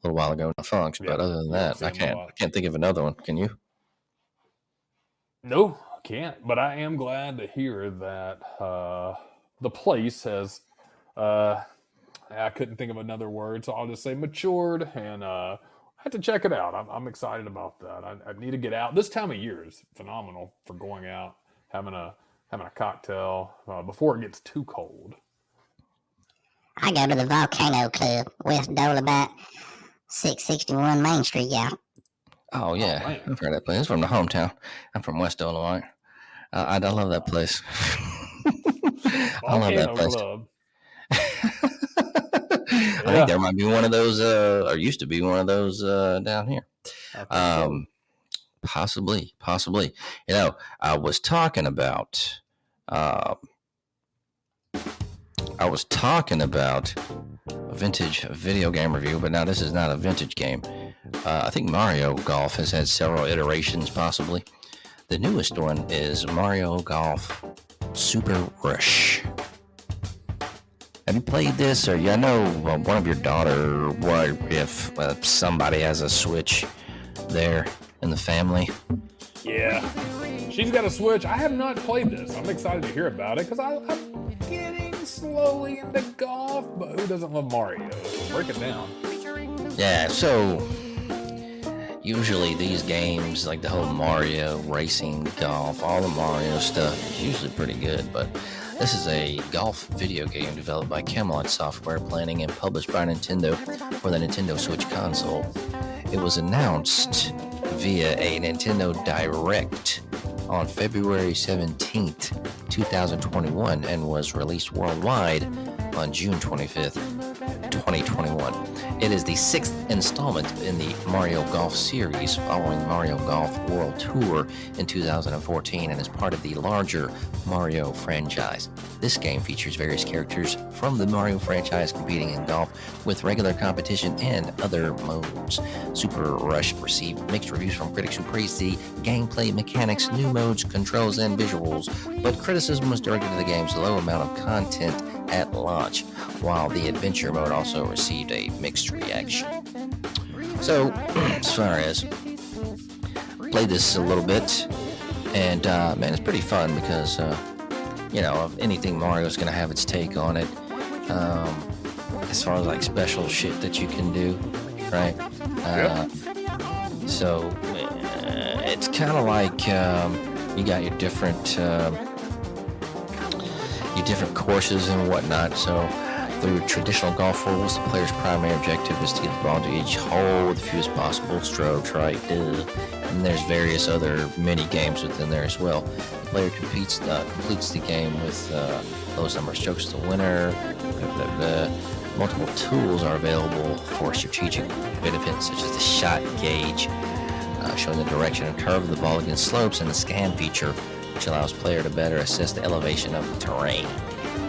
little while ago, Funk's.
Yeah,
But other than
you don't
that,
see them a
I
lot.
can't think of another one. Can you?
No, I can't. But I am glad to hear that the place has. I couldn't think of another word, so I'll just say matured, and I have to check it out. I'm excited about that. I need to get out. This time of year is phenomenal for going out, having a cocktail before it gets too cold.
I go to the Volcano Club, West Dolabat, 661 Main Street, y'all.
Oh yeah,
man.
I've heard that place. It's from the hometown. I'm from West Dolomite. I love that place. I love that
Volcano
place.
Club.
I think there might be one of those, or used to be one of those down here.
I think so.
Possibly. I was talking about. A vintage video game review, but now this is not a vintage game. I think Mario Golf has had several iterations, possibly. The newest one is Mario Golf Super Rush. Have you played this? Or I know one of your daughter, what if somebody has a Switch there in the family?
Yeah, she's got a Switch. I have not played this. I'm excited to hear about it because I'm getting slowly into golf, but who doesn't love Mario? So break it down.
Yeah, so usually these games, like the whole Mario racing golf, all the Mario stuff is usually pretty good, but This is a golf video game developed by Camelot Software Planning and published by Nintendo for the Nintendo Switch console. It was announced via a Nintendo Direct on February 17th, 2021, and was released worldwide on June 25th, 2021. It is the 6th installment in the Mario Golf series following Mario Golf World Tour in 2014 and is part of the larger Mario franchise. This game features various characters from the Mario franchise competing in golf with regular competition and other modes. Super Rush received mixed reviews from critics who praised the gameplay mechanics, new modes, controls, and visuals, but criticism was directed to the game's low amount of content at launch, while the adventure mode also received a mixed reaction. So, as far as played this a little bit, and man, it's pretty fun because anything Mario's gonna have its take on it. As far as like special shit that you can do, right? So it's kind of like you got your different courses and whatnot. So through traditional golf rules, the player's primary objective is to get the ball to each hole with the fewest possible strokes, right? And there's various other mini games within there as well. The player completes the game with lowest number of strokes to the winner. Multiple tools are available for strategic benefits, such as the shot gauge, showing the direction and curve of the ball against slopes, and the scan feature, which allows player to better assess the elevation of the terrain.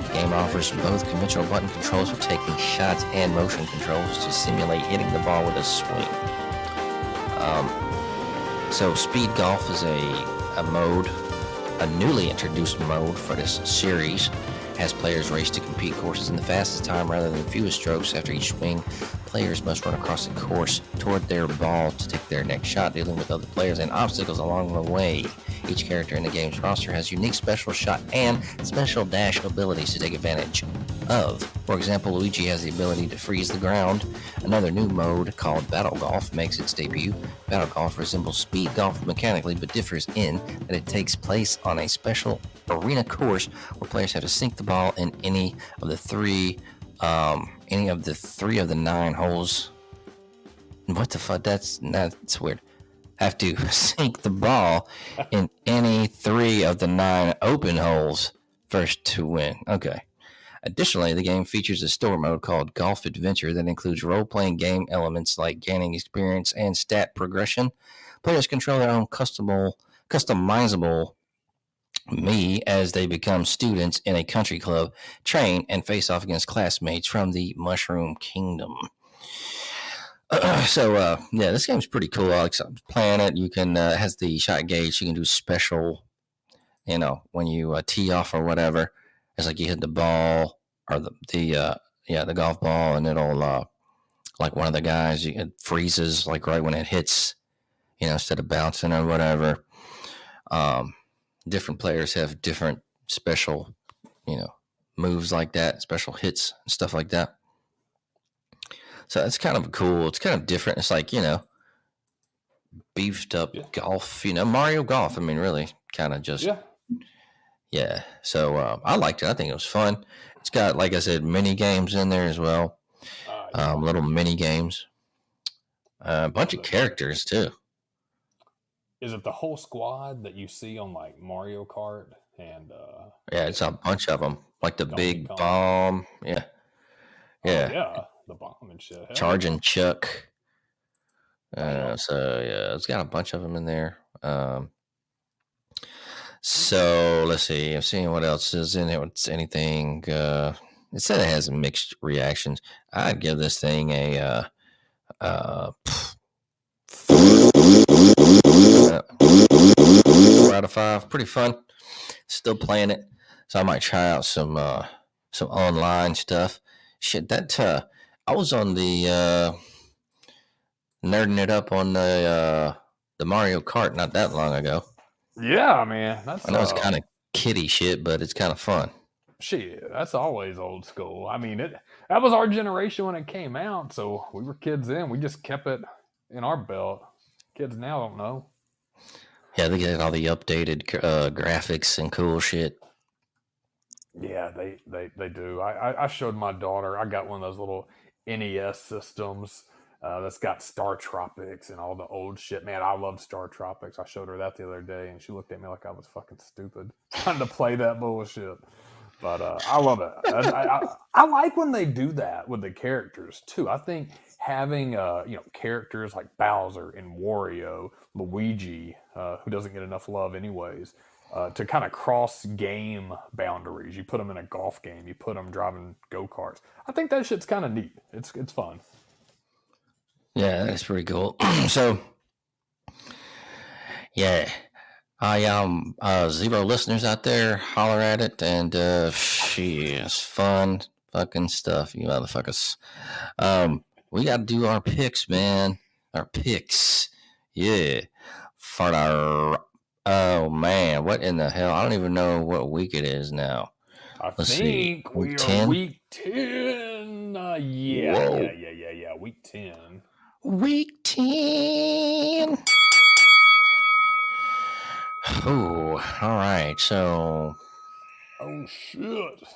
The game offers both conventional button controls for taking shots and motion controls to simulate hitting the ball with a swing. So Speed Golf is a newly introduced mode for this series. Has players race to complete courses in the fastest time rather than fewest strokes. After each swing, players must run across the course toward their ball to take their next shot, dealing with other players and obstacles along the way. Each character in the game's roster has unique special shot and special dash abilities to take advantage of. For example, Luigi has the ability to freeze the ground. Another new mode called Battle Golf makes its debut. Battle Golf resembles Speed Golf mechanically, but differs in that it takes place on a special arena course where players have to sink the ball in any of the three of the 9 holes. What the fuck? That's weird. Have to sink the ball in any 3 of the 9 open holes first to win. Okay. Additionally, the game features a story mode called Golf Adventure that includes role-playing game elements like gaining experience and stat progression. Players control their own customizable me as they become students in a country club, train, and face off against classmates from the Mushroom Kingdom. This game's pretty cool. I like playing it. You can has the shot gauge. You can do special, when you tee off or whatever. It's like you hit the ball or the golf ball, and it'll like one of the guys, it freezes like right when it hits, instead of bouncing or whatever. Different players have different special, moves like that, special hits and stuff like that. So it's kind of cool. It's kind of different. It's like, beefed up golf, Mario Golf. I mean, really kind of just, yeah. So I liked it. I think it was fun. It's got, like I said, mini games in there as well. Little mini games. A bunch of characters too.
Is it the whole squad that you see on like Mario Kart and?
Yeah, it's a bunch of them. Like the big bomb. Yeah.
Yeah, the bomb and shit.
Charging Chuck. It's got a bunch of them in there. So let's see. I'm seeing what else is in there. What's anything? It said it has mixed reactions. I'd give this thing a 4 out of 5. Pretty fun. Still playing it, so I might try out some online stuff. Shit, that I was on the nerding it up on the Mario Kart not that long ago.
Yeah, man.
I know it's kind of kiddie shit, but it's kind of fun.
Shit, that's always old school. I mean, that was our generation when it came out, so we were kids then. We just kept it in our belt. Kids now don't know.
Yeah, they get all the updated graphics and cool shit.
Yeah, they do. I showed my daughter. I got one of those little NES systems that's got Star Tropics and all the old shit. Man, I love Star Tropics. I showed her that the other day, and she looked at me like I was fucking stupid trying to play that bullshit. But I love it. I like when they do that with the characters too. I think having characters like Bowser and Wario, Luigi, who doesn't get enough love anyways, to kind of cross game boundaries. You put them in a golf game. You put them driving go karts. I think that shit's kind of neat. It's fun.
Yeah, that's pretty cool. So, yeah, I zero listeners out there, holler at it, and it's fun fucking stuff, you motherfuckers. We got to do our picks, man. Our picks, yeah, for our. Oh man, what in the hell? I don't even know what week it is now.
I
Let's see,
think
week
we are
10.
week 10.
Whoa,
Yeah. Week 10.
week 10. Oh, all right. So
Oh shit!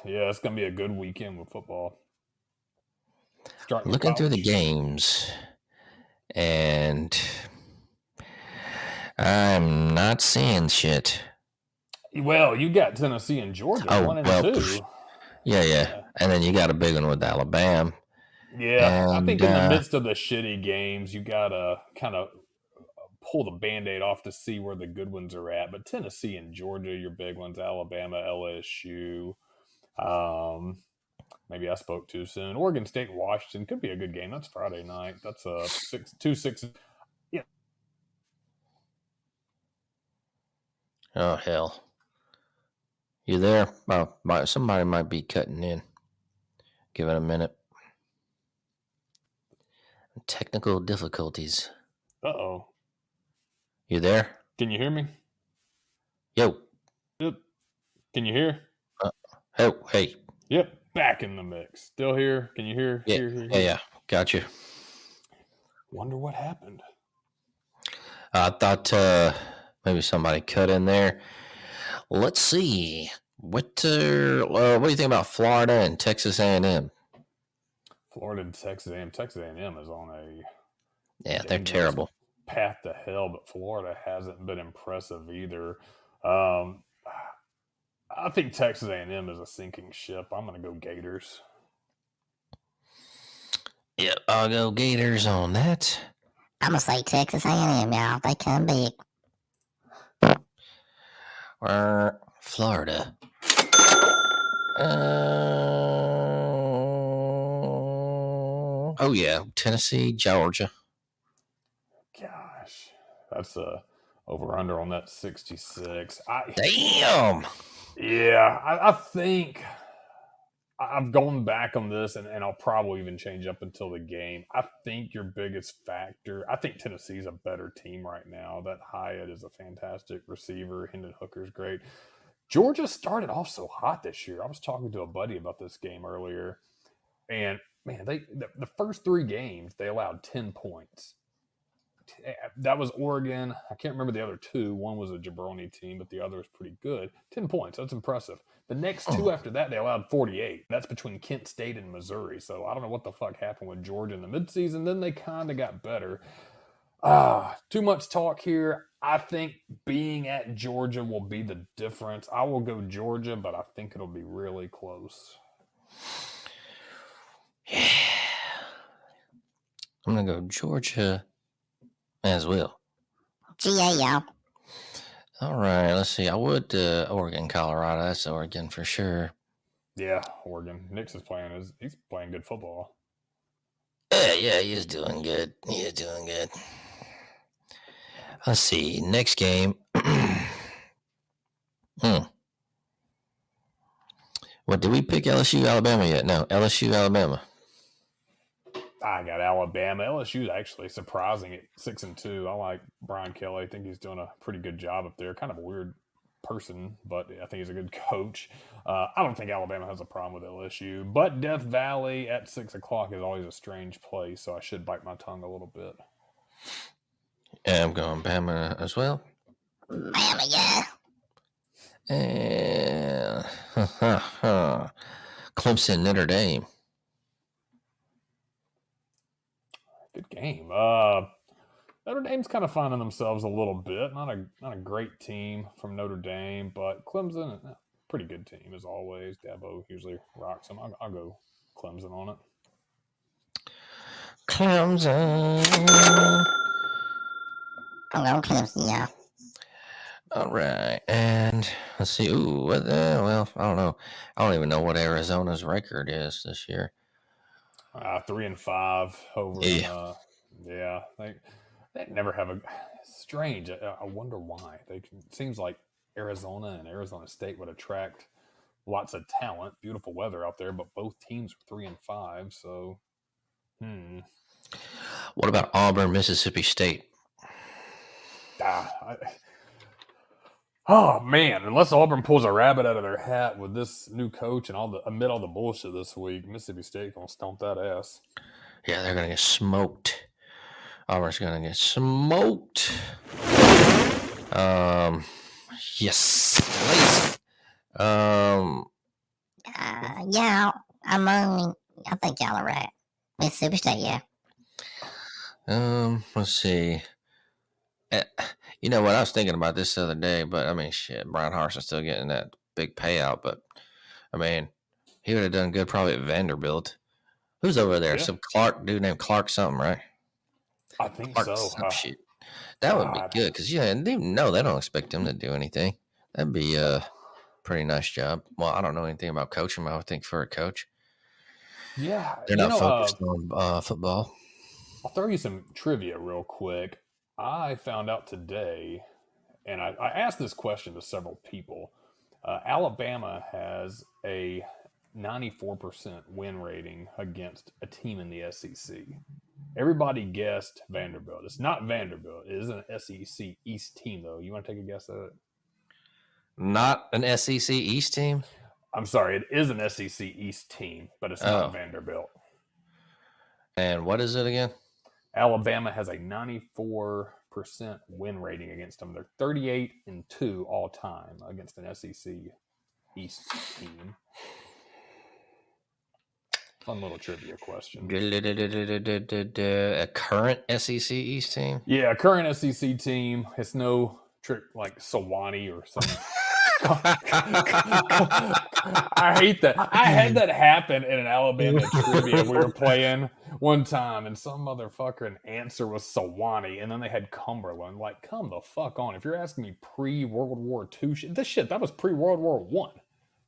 Yeah, it's gonna be a good weekend with football. Starting with
looking through the
college.
games, and I'm not seeing shit.
Well, you got Tennessee and Georgia,
Oh
1 and
well,
2.
yeah,
Yeah.
and then you got a big one with Alabama,
Yeah, I
and
think in the midst of the shitty games, you gotta kind of pull the band-aid off to see where the good ones are at. But Tennessee and Georgia, your big ones, Alabama, LSU. Um, maybe I spoke too soon. Oregon State, Washington could be a good game. That's Friday night. That's a 6-2-6. Yeah.
oh hell, you there? Somebody might be cutting in. Give it a minute. Technical difficulties.
Uh-oh.
You there?
Can you hear me?
Yo.
Yep. Can you hear?
Oh, hey.
Yep. Back in the mix. Still here. Can you hear?
Yeah,
Hear.
yeah. Got you.
Wonder what happened.
I thought maybe somebody cut in there. Let's see. What do you think about Florida and Texas A&M?
Florida and Texas A&M. Texas A&M is on a
Yeah, they're
dangerous
terrible.
path to hell, but Florida hasn't been impressive either. Um, I think Texas A&M is a sinking ship. I'm going to go Gators.
Yep, I'll go Gators on that.
I'm gonna say Texas A&M, y'all. They come big.
Florida. Oh yeah, Tennessee, Georgia.
Gosh, that's a over under on that 66.
Damn.
Yeah, I think I've gone back on this, and I'll probably even change up until the game. I think your biggest factor, I think Tennessee's a better team right now. That Hyatt is a fantastic receiver. Hendon Hooker's great. Georgia started off so hot this year. I was talking to a buddy about this game earlier, and man, the first 3 games they allowed 10 points. That was Oregon. I can't remember the other 2. One was a jabroni team, but the other was pretty good. 10 points. That's impressive. The next 2 after that, they allowed 48. That's between Kent State and Missouri. So I don't know what the fuck happened with Georgia in the midseason. Then they kind of got better. Too much talk here. I think being at Georgia will be the difference. I will go Georgia, but I think it'll be really close.
Yeah. I'm going to go Georgia as well.
GA, y'all.
All right, let's see. I would Oregon, Colorado. That's Oregon for sure.
Yeah, Oregon. Nix is playing. He's playing good football.
Yeah, he's doing good. Let's see. Next game. What, did we pick LSU, Alabama yet? No, LSU, Alabama.
I got Alabama. LSU is actually surprising at 6-2. I like Brian Kelly. I think he's doing a pretty good job up there. Kind of a weird person, but I think he's a good coach. I don't think Alabama has a problem with LSU, but Death Valley at 6 o'clock is always a strange place, so I should bite my tongue a little bit.
Yeah, I'm going Bama as well.
Bama, yeah.
And Clemson, Notre Dame.
Good game. Notre Dame's kind of finding themselves a little bit. Not a great team from Notre Dame, but Clemson, pretty good team as always. Dabo usually rocks them. I'll go Clemson on it.
Clemson.
I'm going Clemson, yeah.
All right, and let's see. Ooh, what the? Well, I don't know. I don't even know what Arizona's record is this year.
3-5 over.
Yeah.
Yeah, they never have a strange. I wonder why. It seems like Arizona and Arizona State would attract lots of talent, beautiful weather out there, but both teams are 3-5. So,
What about Auburn, Mississippi State?
Oh man! Unless Auburn pulls a rabbit out of their hat with this new coach and amid all the bullshit this week, Mississippi State gonna stomp that ass.
Yeah, they're gonna get smoked. Auburn's gonna get smoked. Yes, please.
Yeah, I think y'all are right. Mississippi State, yeah.
Let's see. You know what? I was thinking about this the other day, but I mean, shit, Brian Harson's still getting that big payout, but I mean, he would have done good probably at Vanderbilt. Who's over there?
Yeah.
Some dude named Clark something, right?
I think
Clark
so.
Shit. That would be
God.
good because they don't expect him to do anything. That'd be a pretty nice job. Well, I don't know anything about coaching, but I would think for a coach,
Yeah,
they're not focused on football.
I'll throw you some trivia real quick. I found out today, and I asked this question to several people. Alabama has a 94% win rating against a team in the SEC. Everybody guessed Vanderbilt. It's not Vanderbilt. It is an SEC East team, though. You want to take a guess at it?
Not an SEC East team?
I'm sorry. It is an SEC East team, but it's not Vanderbilt.
And what is it again?
Alabama has a 94% win rating against them. They're 38-2 all time against an SEC East team. Fun little trivia question.
A current SEC East team?
Yeah, a current SEC team. It's no trick like Sewanee or some. I hate that. I had that happen in an Alabama trivia. We were playing one time, and some motherfucker, an answer was Sewanee, and then they had Cumberland. Like, come the fuck on. If you're asking me pre-World War II shit, that was pre-World War I.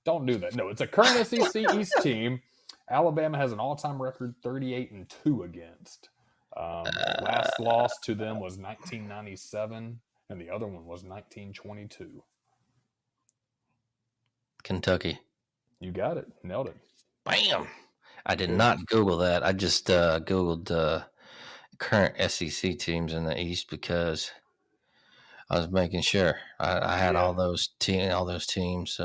Don't do that. No, it's a current SEC East team. Alabama has an all-time record 38-2 against. Last loss to them was 1997, and the other one was 1922.
Kentucky.
You got it. Nailed it.
Bam. I did not Google that. I just Googled current SEC teams in the East because I was making sure I had all those teams.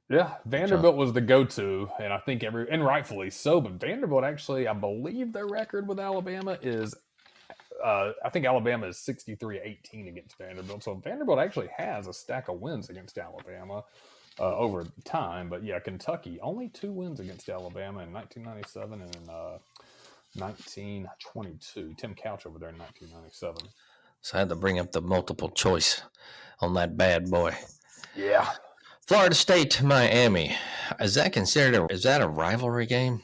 Yeah, Vanderbilt was the go-to, and I think and rightfully so. But Vanderbilt actually, I believe their record with Alabama is, I think Alabama is 63-18 against Vanderbilt. So Vanderbilt actually has a stack of wins against Alabama over time. But yeah, Kentucky only 2 wins against Alabama in 1997 and in 1922. Tim Couch over there in 1997.
So I had to bring up the multiple choice on that bad boy.
Yeah.
Florida State to Miami. Is that a rivalry game?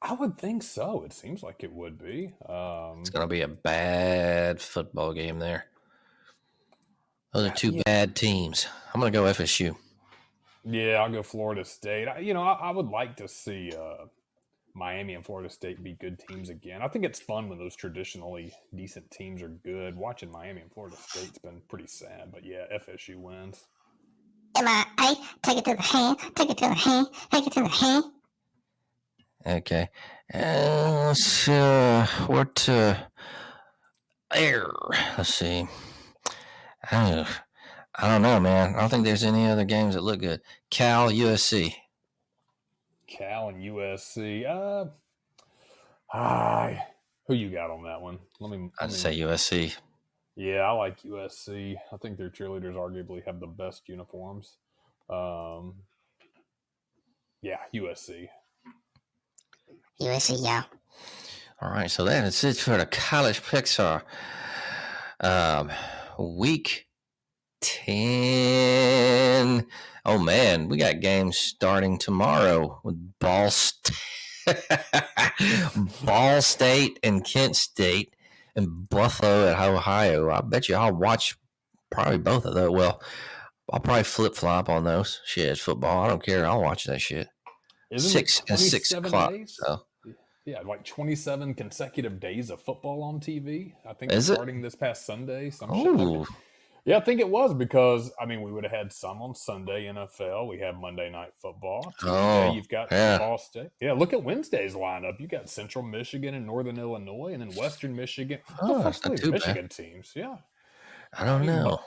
I would think so. It seems like it would be.
It's going to be a bad football game there. Those are two bad teams. I'm going to go FSU.
Yeah, I'll go Florida State. I would like to see Miami and Florida State be good teams again. I think it's fun when those traditionally decent teams are good. Watching Miami and Florida State's been pretty sad, but yeah, FSU wins.
M-I-A, take it to the hand, take it to the hand, take it to the hand.
Okay. What air? Let's see. I don't know, man. I don't think there's any other games that look good. Cal, USC.
Cal and USC. Who you got on that one?
I'd say USC.
Yeah, I like USC. I think their cheerleaders arguably have the best uniforms. Um, yeah, USC.
USC, yeah.
All right, so that is it for the college picks. Um, week 10. Oh man, we got games starting tomorrow with Ball State and Kent State and Buffalo at Ohio. I bet you I'll watch probably both of those. Well, I'll probably flip flop on those. Shit, it's football. I don't care. I'll watch that shit.
Isn't it
6
27
o'clock.
days?
So
Yeah, like 27 consecutive days of football on TV. I think
is it?
starting this past Sunday, some shit like
Oh,
that. Yeah, I think it was because, I mean, we would have had some on Sunday NFL. We have Monday Night Football. Tuesday,
oh,
you've got
yeah.
Ball State. Yeah, look at Wednesday's lineup. You got Central Michigan and Northern Illinois, and then Western Michigan. What the
Oh,
fuck's
it's not
these
too bad.
Michigan teams? Yeah.
I don't know.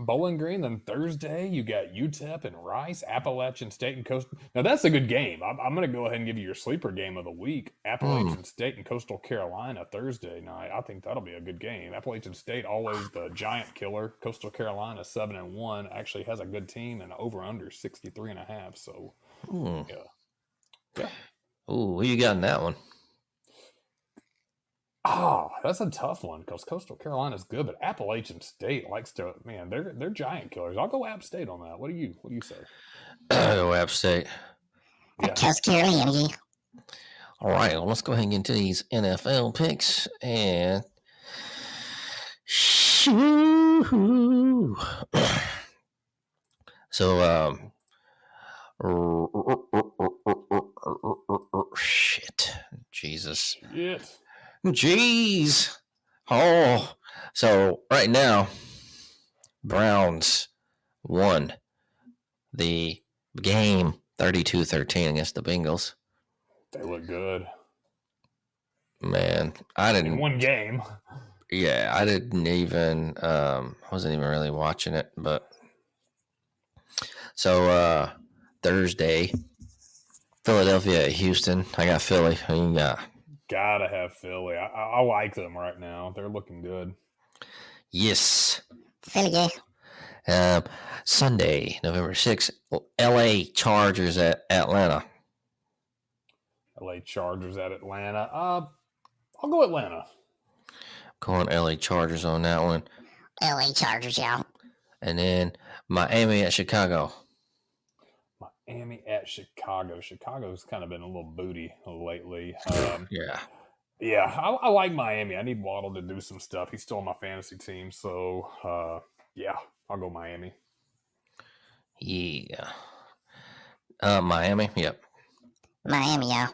Bowling Green. Then Thursday, you got UTEP and Rice, Appalachian State and Coastal. Now, that's a good game. I'm going to go ahead and give you your sleeper game of the week. Appalachian State and Coastal Carolina Thursday night. I think that'll be a good game. Appalachian State, always the giant killer. Coastal Carolina, 7-1, actually has a good team and over under 63.5. So, yeah.
Ooh, who you got in that one?
Oh, that's a tough one because Coastal Carolina's good, but Appalachian State likes to. Man, they're giant killers. I'll go App State on that. What do you say?
Go App State.
Yeah.
Coast Carolina, yeah.
All right, well, let's go ahead and get into these NFL picks and shoo. So, shit, Jesus, jeez. Oh, so right now, Browns won the game 32-13 against the Bengals.
They look good.
Man, I didn't.
In one game.
Yeah, I didn't even. Wasn't even really watching it, but so Thursday, Philadelphia at Houston. I got Philly. Who you got?
Gotta have Philly. I like them right now. They're looking good.
Yes.
Philly, yeah.
Sunday, November 6th, LA Chargers at Atlanta.
LA Chargers at Atlanta. I'll go Atlanta.
Going LA Chargers on that one.
LA Chargers, yeah.
And then Miami at Chicago.
Miami at Chicago. Chicago's kind of been a little booty lately.
Yeah.
Yeah, I like Miami. I need Waddle to do some stuff. He's still on my fantasy team. So, yeah, I'll go Miami.
Yeah. Miami, yep.
Miami, yeah.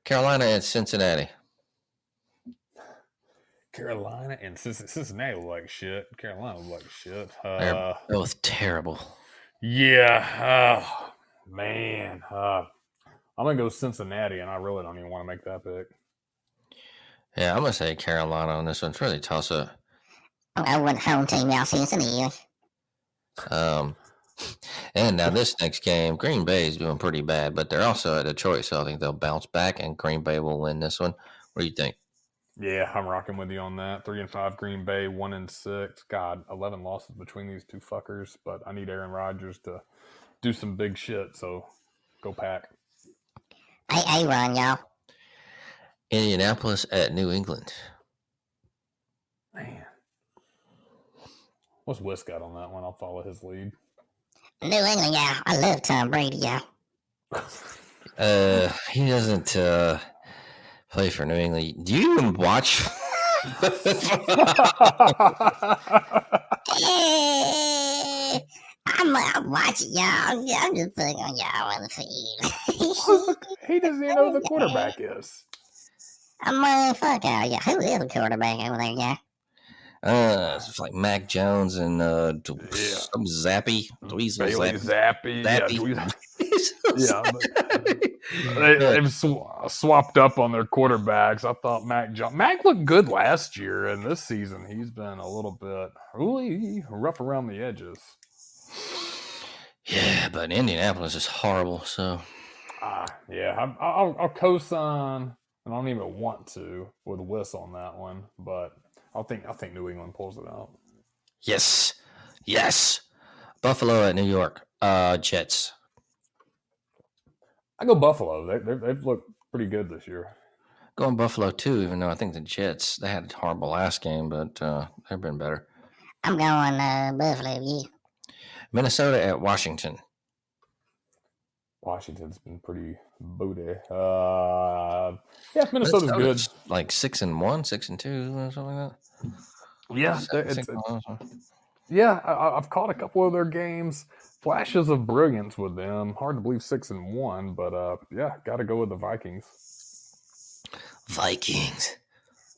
Carolina at Cincinnati.
Carolina and Cincinnati look like shit. Carolina look like shit.
They're both terrible.
Yeah. Man. I'm going to go Cincinnati, and I really don't even want to make that pick.
Yeah, I'm going to say Carolina on this one. It's really toss up.
I went home team, y'all. Cincinnati.
And now this next game, Green Bay is doing pretty bad, but they're also at Detroit, so I think they'll bounce back, and Green Bay will win this one. What do you think?
Yeah, I'm rocking with you on that. 3-5 Green Bay, 1-6. God, 11 losses between these two fuckers, but I need Aaron Rodgers to do some big shit, so go Pack.
Hey, Ron, y'all.
Indianapolis at New England.
Man. What's Whis got on that one? I'll follow his lead.
New England, yeah. I love Tom Brady, yeah.
He doesn't play for New England. Do you even watch?
I'm watching y'all. I'm just putting on y'all on the feed.
He doesn't even know who the quarterback is.
I'm fuck out, yeah. Who is the quarterback over there, yeah?
It's like Mac Jones and some Zappy. Dweezil
Bailey Zappy.
Yeah.
They've swapped up on their quarterbacks. I thought Mac looked good last year, and this season he's been a little bit really rough around the edges.
Yeah, but Indianapolis is horrible. So,
yeah, I'll co-sign, and I don't even want to with Whis on that one, but I think New England pulls it out.
Yes. Buffalo at New York. Jets.
I go Buffalo. They've looked pretty good this year.
Going Buffalo too, even though I think the Jets, they had a horrible last game, but they've been better.
I'm going Buffalo. Yeah.
Minnesota at Washington.
Washington's been pretty booty. Yeah, Minnesota's good.
Like 6-1, 6-2, or something like that.
Yeah, I've caught a couple of their games. Flashes of brilliance with them. Hard to believe 6-1, but yeah, got to go with the Vikings.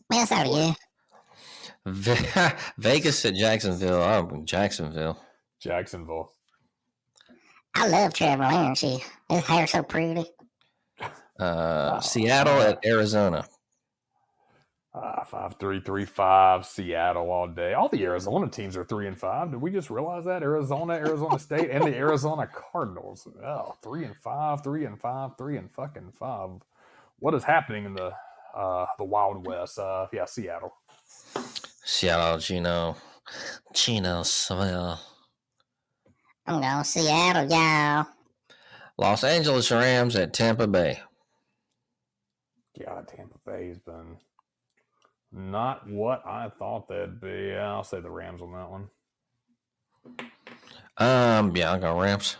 Minnesota, yeah.
Vegas at Jacksonville. Oh, Jacksonville.
I love Trevor Lawrence. His hair's so pretty.
Seattle at Arizona.
5-3-3-5, Seattle all day. All the Arizona teams are 3-5. Did we just realize that? Arizona State, and the Arizona Cardinals. Oh, 3-5, 3-5, 3-5. What is happening in the Wild West? Yeah, Seattle.
Gino Saville.
I'm going Seattle, y'all.
Los Angeles Rams at Tampa Bay.
God, Tampa Bay has been not what I thought they'd be. I'll say the Rams on that one.
Yeah, I'll go Rams.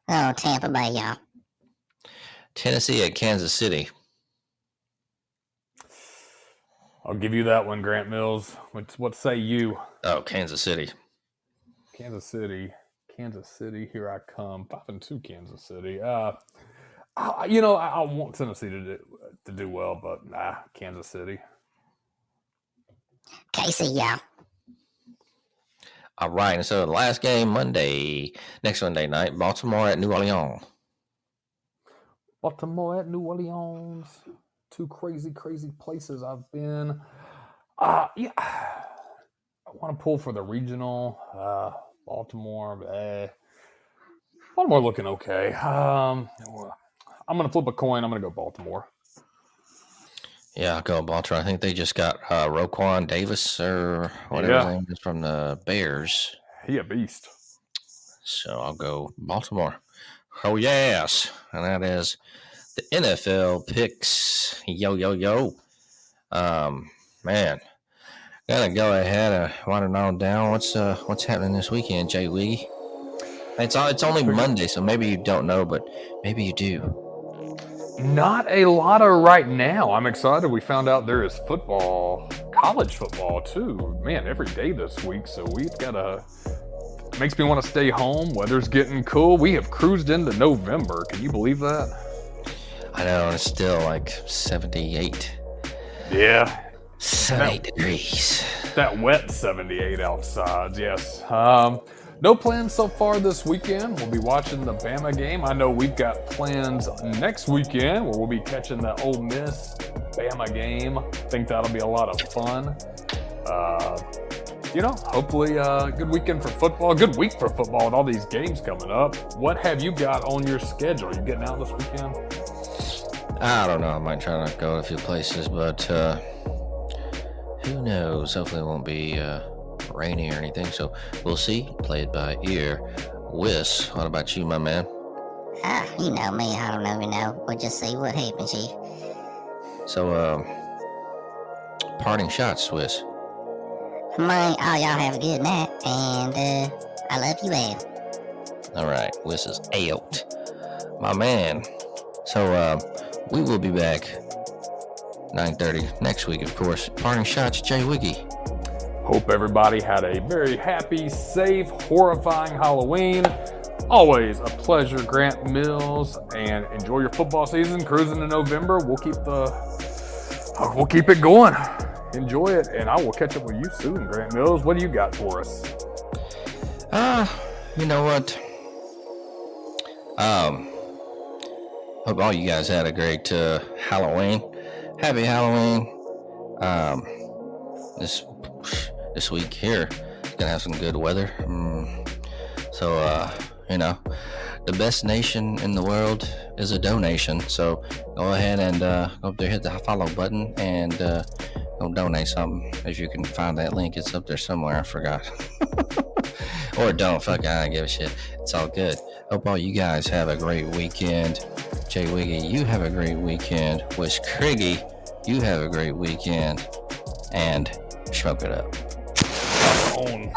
Oh, Tampa Bay, y'all.
Tennessee at Kansas City.
I'll give you that one, Grant Mills. What say you?
Oh, Kansas City.
Kansas City, here I come. 5-2 Kansas City. I want Tennessee to do well, but Kansas City.
KC, y'all.
All right, and so the last game next Monday night, Baltimore at New Orleans.
Baltimore at New Orleans. Two crazy places I've been. Yeah, I want to pull for the regional. Baltimore looking okay. I'm going to flip a coin. I'm going to go Baltimore.
Yeah, I'll go Baltimore. I think they just got Roquan Davis or whatever his name is from the Bears.
He a beast.
So I'll go Baltimore. Oh, yes. And that is the NFL picks. Yo. Man. Gotta go ahead and wind it all down. What's happening this weekend, Jay Wiggy? It's only Monday, so maybe you don't know, but maybe you do.
Not a lot of right now. I'm excited. We found out there is football, college football too. Man, every day this week. So we've got makes me want to stay home. Weather's getting cool. We have cruised into November. Can you believe that?
I know, it's still like 78.
Yeah.
78 degrees.
That wet 78 outside, yes. No plans so far this weekend. We'll be watching the Bama game. I know we've got plans next weekend where we'll be catching the Ole Miss Bama game. Think that'll be a lot of fun. Hopefully a good weekend for football. Good week for football with all these games coming up. What have you got on your schedule? You getting out this weekend?
I don't know. I might try to go to a few places, but who knows? Hopefully it won't be rainy or anything, so we'll see. Play it by ear. Whis, what about you, my man?
You know me. I don't even know. We'll just see what happens here.
So, parting shots, Whis.
Y'all have a good night, and I love you all.
All right, Whis is out. My man. So, we will be back 9:30 next week, of course. Parting shots, Jay Wiggy.
Hope everybody had a very happy, safe, horrifying Halloween. Always a pleasure, Grant Mills, and enjoy your football season. Cruising to November. We'll keep it going. Enjoy it, and I will catch up with you soon, Grant Mills. What do you got for us?
You know what? Hope all you guys had a great Halloween. Happy Halloween. This week here is gonna have some good weather. So the best nation in the world is a donation. So go ahead and go up there, hit the follow button, and go donate something. If you can find that link, it's up there somewhere. I forgot. Or don't. Fuck, I don't give a shit. It's all good. Hope all you guys have a great weekend. Jay Wiggy, you have a great weekend. Whis Criggy, you have a great weekend. And smoke it up.
On.